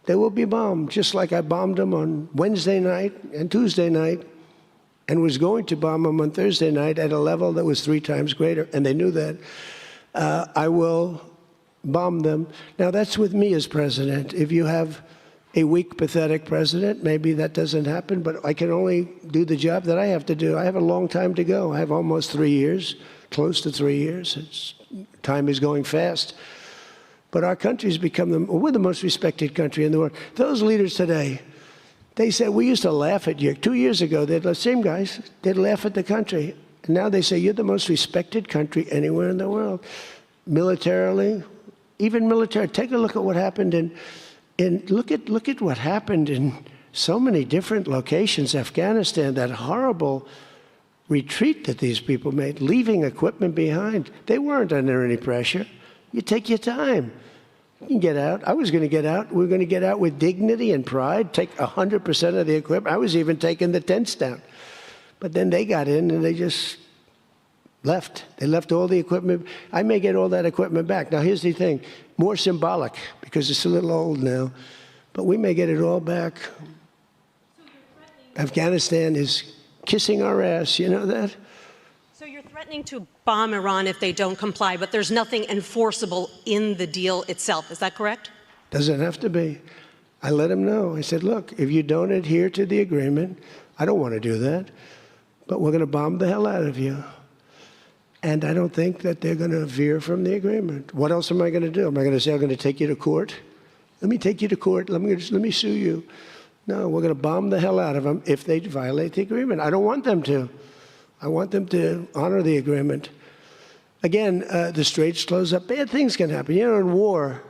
They will be bombed, just like I bombed them on Wednesday night and Tuesday night, and was going to bomb them on Thursday night at a level that was 3 times greater, and they knew that. I will bomb them. Now, that's with me as president. If you have a weak, pathetic president, maybe that doesn't happen, but I can only do the job that I have to do. I have a long time to go. I have almost 3 years, close to 3 years. Time is going fast. But our country's become we're the most respected country in the world. Those leaders today, they said, we used to laugh at you. 2 years ago, the same guys, they'd laugh at the country. And now they say, you're the most respected country anywhere in the world. Militarily, even military. Take a look at what happened look at what happened in so many different locations. Afghanistan, that horrible retreat that these people made, leaving equipment behind. They weren't under any pressure. You take your time. You can get out. I was going to get out. We were going to get out with dignity and pride, take 100% of the equipment. I was even taking the tents down. But then they got in and they just left. They left all the equipment. I may get all that equipment back. Now, here's the thing. More symbolic, because it's a little old now. But we may get it all back. Afghanistan is kissing our ass. You know that? So you're threatening to bomb Iran if they don't comply, but there's nothing enforceable in the deal itself. Is that correct? Doesn't have to be. I let them know. I said, look, if you don't adhere to the agreement, I don't want to do that, but we're going to bomb the hell out of you. And I don't think that they're going to veer from the agreement. What else am I going to do? Am I going to say I'm going to take you to court? Let me take you to court. Let me sue you. No, we're going to bomb the hell out of them if they violate the agreement. I don't want them to. I want them to honor the agreement. Again, the straits close up. Bad things can happen. You know, in war,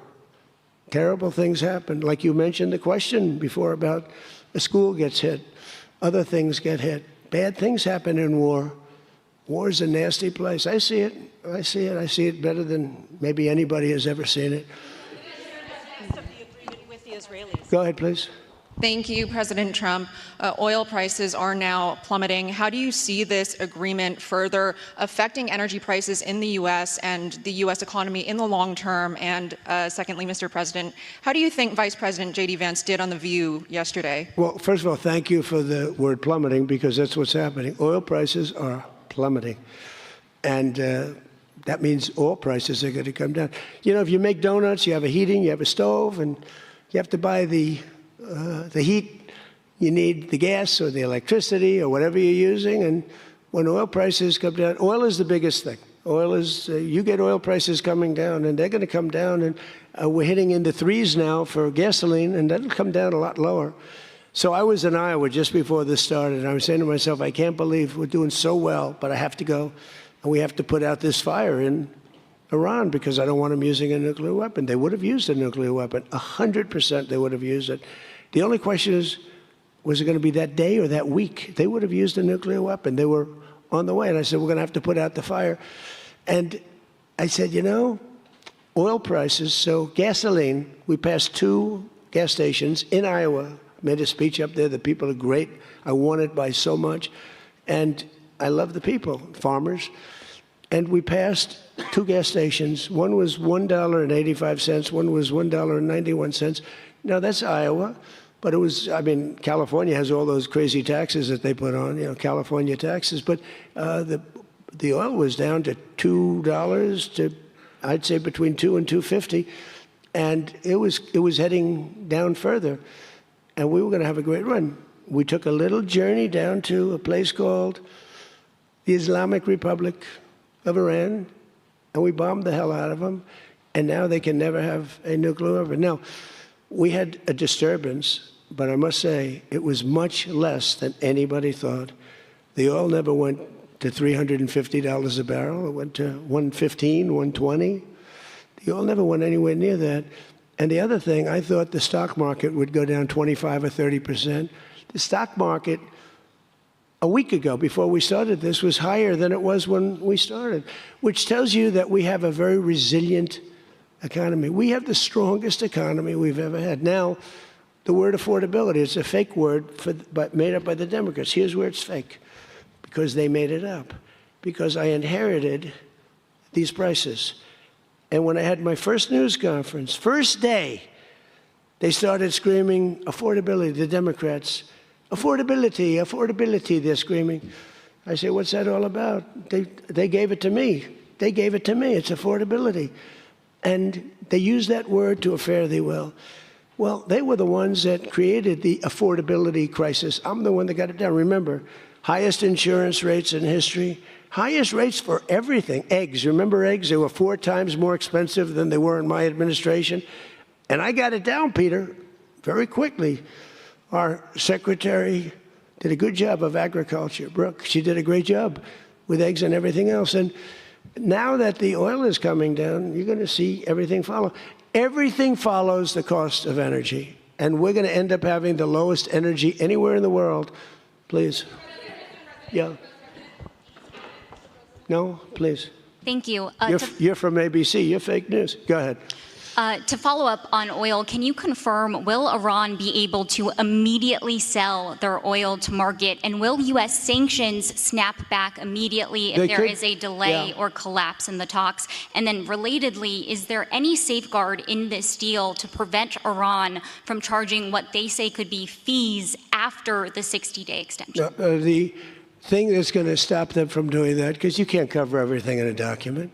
terrible things happen. Like you mentioned the question before about a school gets hit. Other things get hit. Bad things happen in war. War is a nasty place. I see it. I see it. I see it better than maybe anybody has ever seen it. Go ahead, please. Thank you, President Trump. Oil prices are now plummeting. How do you see this agreement further affecting energy prices in the U.S. and the U.S. economy in the long term? And secondly, Mr. President, how do you think Vice President J.D. Vance did on The View yesterday? Well, first of all, thank you for the word plummeting, because that's what's happening. Oil prices are plummeting. And that means all prices are going to come down. You know, if you make donuts, you have a heating, you have a stove, and you have to buy the heat, you need the gas or the electricity or whatever you're using. And when oil prices come down, oil is the biggest thing. Oil is, you get oil prices coming down, and they're going to come down. And we're hitting into threes now for gasoline, and that'll come down a lot lower. So I was in Iowa just before this started, and I was saying to myself, I can't believe we're doing so well, but I have to go, and we have to put out this fire in Iran, because I don't want them using a nuclear weapon. They would have used a nuclear weapon. 100% they would have used it. The only question is, was it going to be that day or that week? They would have used a nuclear weapon. They were on the way. And I said, we're going to have to put out the fire. And I said, you know, oil prices, so gasoline, we passed 2 gas stations in Iowa, made a speech up there. The people are great. I won it by so much. And I love the people, farmers. And we passed 2 gas stations. One was $1.85. One was $1.91. Now, that's Iowa. But it was, I mean, California has all those crazy taxes that they put on, you know, California taxes. But the oil was down to $2 to, I'd say, between $2 and $2.50. And it was heading down further. And we were going to have a great run. We took a little journey down to a place called the Islamic Republic of Iran, and we bombed the hell out of them. And now they can never have a nuclear weapon. Now, we had a disturbance, but I must say it was much less than anybody thought. The oil never went to $350 a barrel. It went to $115, $120. The oil never went anywhere near that. And the other thing, I thought the stock market would go down 25 or 30%. The stock market, a week ago, before we started this, was higher than it was when we started, which tells you that we have a very resilient economy. We have the strongest economy we've ever had. Now, the word affordability, it's a fake word but made up by the Democrats. Here's where it's fake, because they made it up. Because I inherited these prices. And when I had my first news conference, first day, they started screaming affordability, the Democrats. Affordability, affordability, they're screaming. I say, what's that all about? They gave it to me. They gave it to me. It's affordability. And they use that word to a fare thee well. Well, they were the ones that created the affordability crisis. I'm the one that got it down. Remember, highest insurance rates in history, highest rates for everything. Eggs, remember eggs? They were 4 times more expensive than they were in my administration. And I got it down, Peter, very quickly. Our secretary did a good job of agriculture, Brooke. She did a great job with eggs and everything else. And now that the oil is coming down, you're going to see everything follow. Everything follows the cost of energy. And we're going to end up having the lowest energy anywhere in the world. Please. Yeah. No, please. Thank you. You're from ABC. You're fake news. Go ahead. To follow up on oil, can you confirm, will Iran be able to immediately sell their oil to market? And will U.S. sanctions snap back immediately if there is a delay or collapse in the talks? And then relatedly, is there any safeguard in this deal to prevent Iran from charging what they say could be fees after the 60-day extension? The thing that's going to stop them from doing that, because you can't cover everything in a document,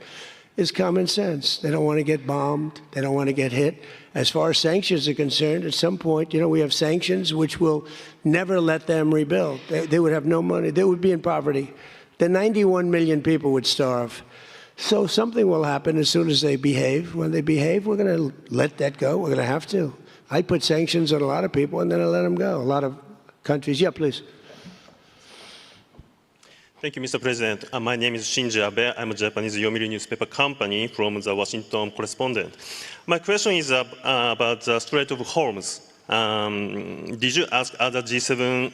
is common sense. They don't want to get bombed. They don't want to get hit. As far as sanctions are concerned, at some point, we have sanctions which will never let them rebuild. They would have no money. They would be in poverty. The 91 million people would starve. So something will happen as soon as they behave. When they behave, we're going to let that go. We're going to have to. I put sanctions on a lot of people, and then I let them go. A lot of countries. Yeah, please. Thank you, Mr. President. My name is Shinji Abe. I'm a Japanese Yomiuri newspaper company from the Washington Correspondent. My question is about the Strait of Hormuz. Did you ask other G7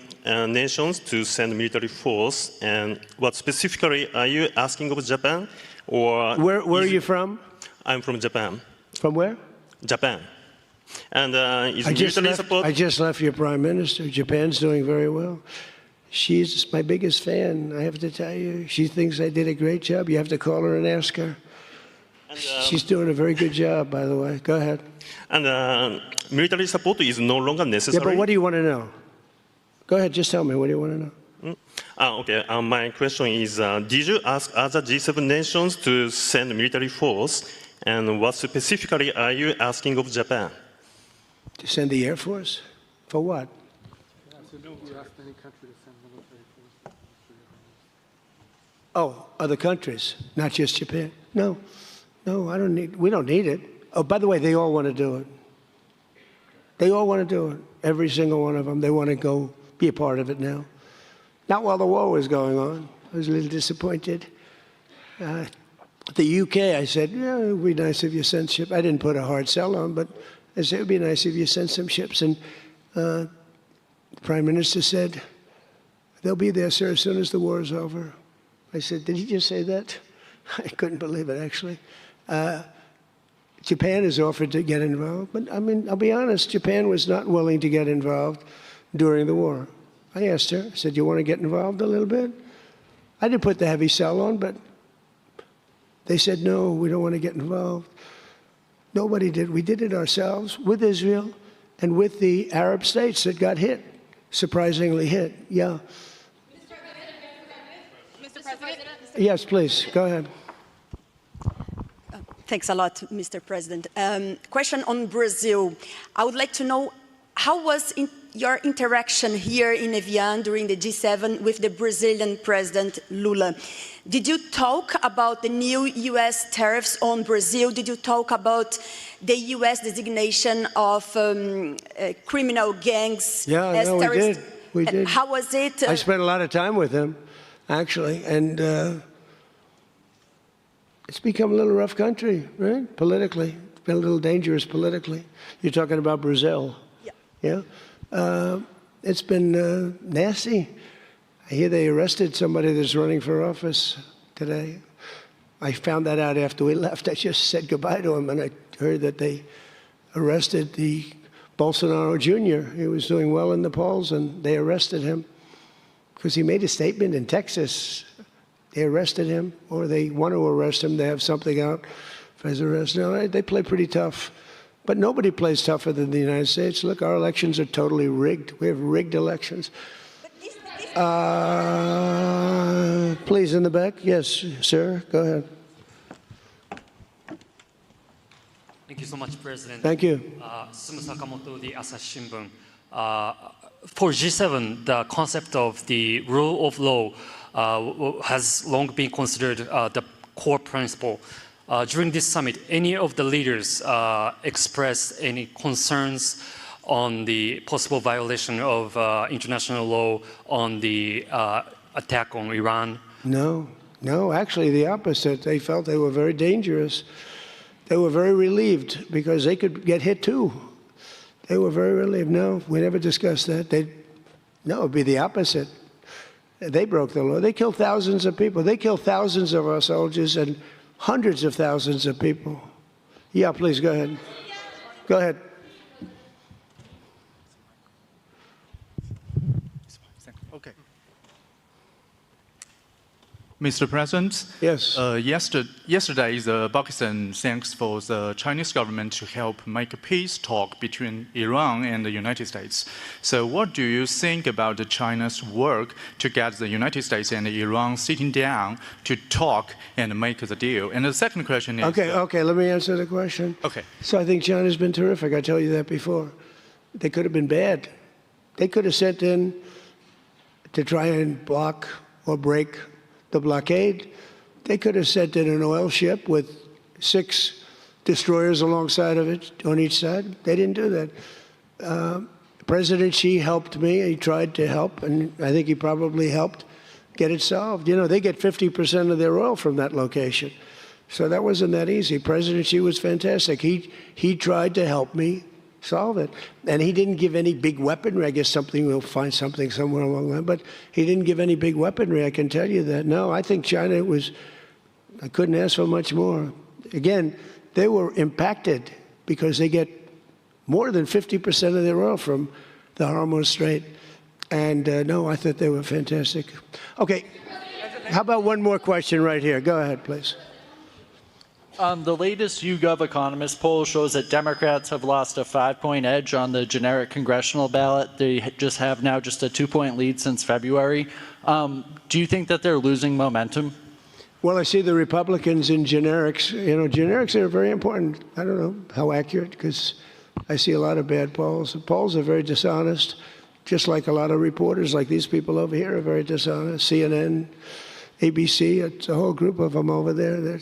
nations to send military force? And what specifically are you asking of Japan? Or where are you from? I'm from Japan. From where? Japan. And is military support? I just left your prime minister. Japan's doing very well. She's my biggest fan, I have to tell you. She thinks I did a great job. You have to call her and ask her. And, she's doing a very good job, by the way. Go ahead. And military support is no longer necessary? Yeah, but what do you want to know? Go ahead, just tell me. What do you want to know? Okay, my question is, did you ask other G7 nations to send military force? And what specifically are you asking of Japan? To send the Air Force? For what? Oh, other countries, not just Japan. No, we don't need it. Oh, by the way, they all want to do it. They all want to do it. Every single one of them. They want to go be a part of it now. Not while the war was going on. I was a little disappointed. The UK, I said, yeah, it would be nice if you sent ships. I didn't put a hard sell on, but I said it would be nice if you sent some ships. And the Prime Minister said, they'll be there, sir, as soon as the war is over. I said, did he just say that? I couldn't believe it, actually. Japan has offered to get involved, but I mean, I'll be honest, Japan was not willing to get involved during the war. I asked her, I said, you want to get involved a little bit? I didn't put the heavy sell on, but they said, no, we don't want to get involved. Nobody did. We did it ourselves with Israel and with the Arab states that got hit, surprisingly hit, yeah. Yes, please, go ahead. Thanks a lot, Mr. President. Question on Brazil. I would like to know, how was your interaction here in Evian during the G7 with the Brazilian President Lula? Did you talk about the new U.S. tariffs on Brazil? Did you talk about the U.S. designation of criminal gangs as terrorists? We did. How was it? I spent a lot of time with him, actually, and it's become a little rough country, right? Politically. It's been a little dangerous politically. You're talking about Brazil. Yeah? It's been nasty. I hear they arrested somebody that's running for office today. I found that out after we left. I just said goodbye to him, and I heard that they arrested the Bolsonaro Jr. He was doing well in the polls, and they arrested him because he made a statement in Texas. They arrested him, or they want to arrest him. They have something out for his arrest. No, they play pretty tough. But nobody plays tougher than the United States. Look, our elections are totally rigged. We have rigged elections. Please, in the back. Yes, sir. Go ahead. Thank you so much, President. Thank you. Sumu Sakamoto, the Asahi Shimbun. For G7, the concept of the rule of law has long been considered the core principle. During this summit, any of the leaders expressed any concerns on the possible violation of international law on the attack on Iran? No, actually the opposite. They felt they were very dangerous. They were very relieved because they could get hit too. They were very relieved. No, we never discussed that. No, it would be the opposite. They broke the law. They killed thousands of people. They killed thousands of our soldiers and hundreds of thousands of people. Yeah, please, go ahead. Go ahead. Okay. Mr. President, yes. Yesterday, the Pakistan thanks for the Chinese government to help make a peace talk between Iran and the United States. So what do you think about China's work to get the United States and Iran sitting down to talk and make the deal? And the second question is... Okay, let me answer the question. Okay. So I think China's been terrific. I told you that before. They could have been bad. They could have sent in to try and block or break the blockade. They could have sent in an oil ship with 6 destroyers alongside of it on each side. They didn't do that. President Xi helped me. He tried to help, and I think he probably helped get it solved. You know, they get 50% of their oil from that location. So that wasn't that easy. President Xi was fantastic. He tried to help me solve it. And he didn't give any big weaponry. I guess we'll find something somewhere along the line. But he didn't give any big weaponry, I can tell you that. No, I think China I couldn't ask for much more. Again, they were impacted because they get more than 50% of their oil from the Hormuz Strait. And no, I thought they were fantastic. Okay, how about one more question right here? Go ahead, please. The latest YouGov Economist poll shows that Democrats have lost a 5-point edge on the generic congressional ballot. They just have now just a 2-point lead since February. Do you think that they're losing momentum? Well, I see the Republicans in generics. You know, generics are very important. I don't know how accurate, because I see a lot of bad polls. The polls are very dishonest, just like a lot of reporters, like these people over here, are very dishonest. CNN, ABC, it's a whole group of them over there. They're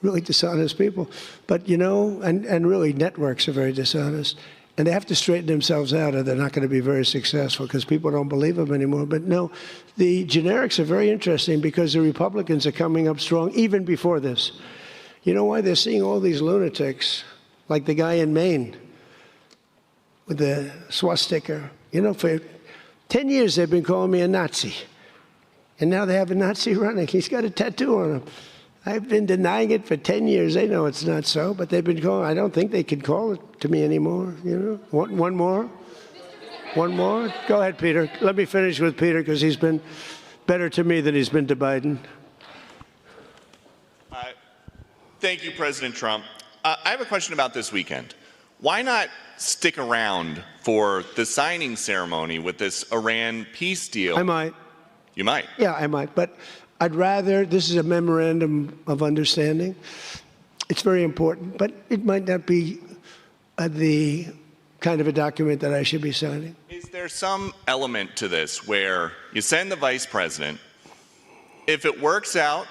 really dishonest people. But, you know, and really networks are very dishonest. And they have to straighten themselves out or they're not going to be very successful because people don't believe them anymore. But no, the generics are very interesting because the Republicans are coming up strong even before this. You know why? They're seeing all these lunatics, like the guy in Maine with the swastika. You know, for 10 years they've been calling me a Nazi. And now they have a Nazi running. He's got a tattoo on him. I've been denying it for 10 years. They know it's not so, but they've been calling. I don't think they can call it to me anymore. You know, one more? One more? Go ahead, Peter. Let me finish with Peter because he's been better to me than he's been to Biden. Thank you, President Trump. I have a question about this weekend. Why not stick around for the signing ceremony with this Iran peace deal? I might. You might? Yeah, I might. But I'd rather, this is a memorandum of understanding. It's very important, but it might not be the kind of a document that I should be signing. Is there some element to this where you send the vice president, if it works out,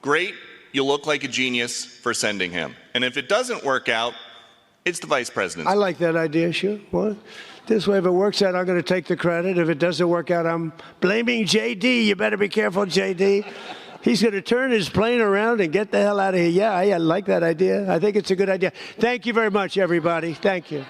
great, you look like a genius for sending him. And if it doesn't work out, it's the vice president. I like that idea, sure. What? This way, if it works out, I'm going to take the credit. If it doesn't work out, I'm blaming JD. You better be careful, JD. He's going to turn his plane around and get the hell out of here. Yeah, I like that idea. I think it's a good idea. Thank you very much, everybody. Thank you.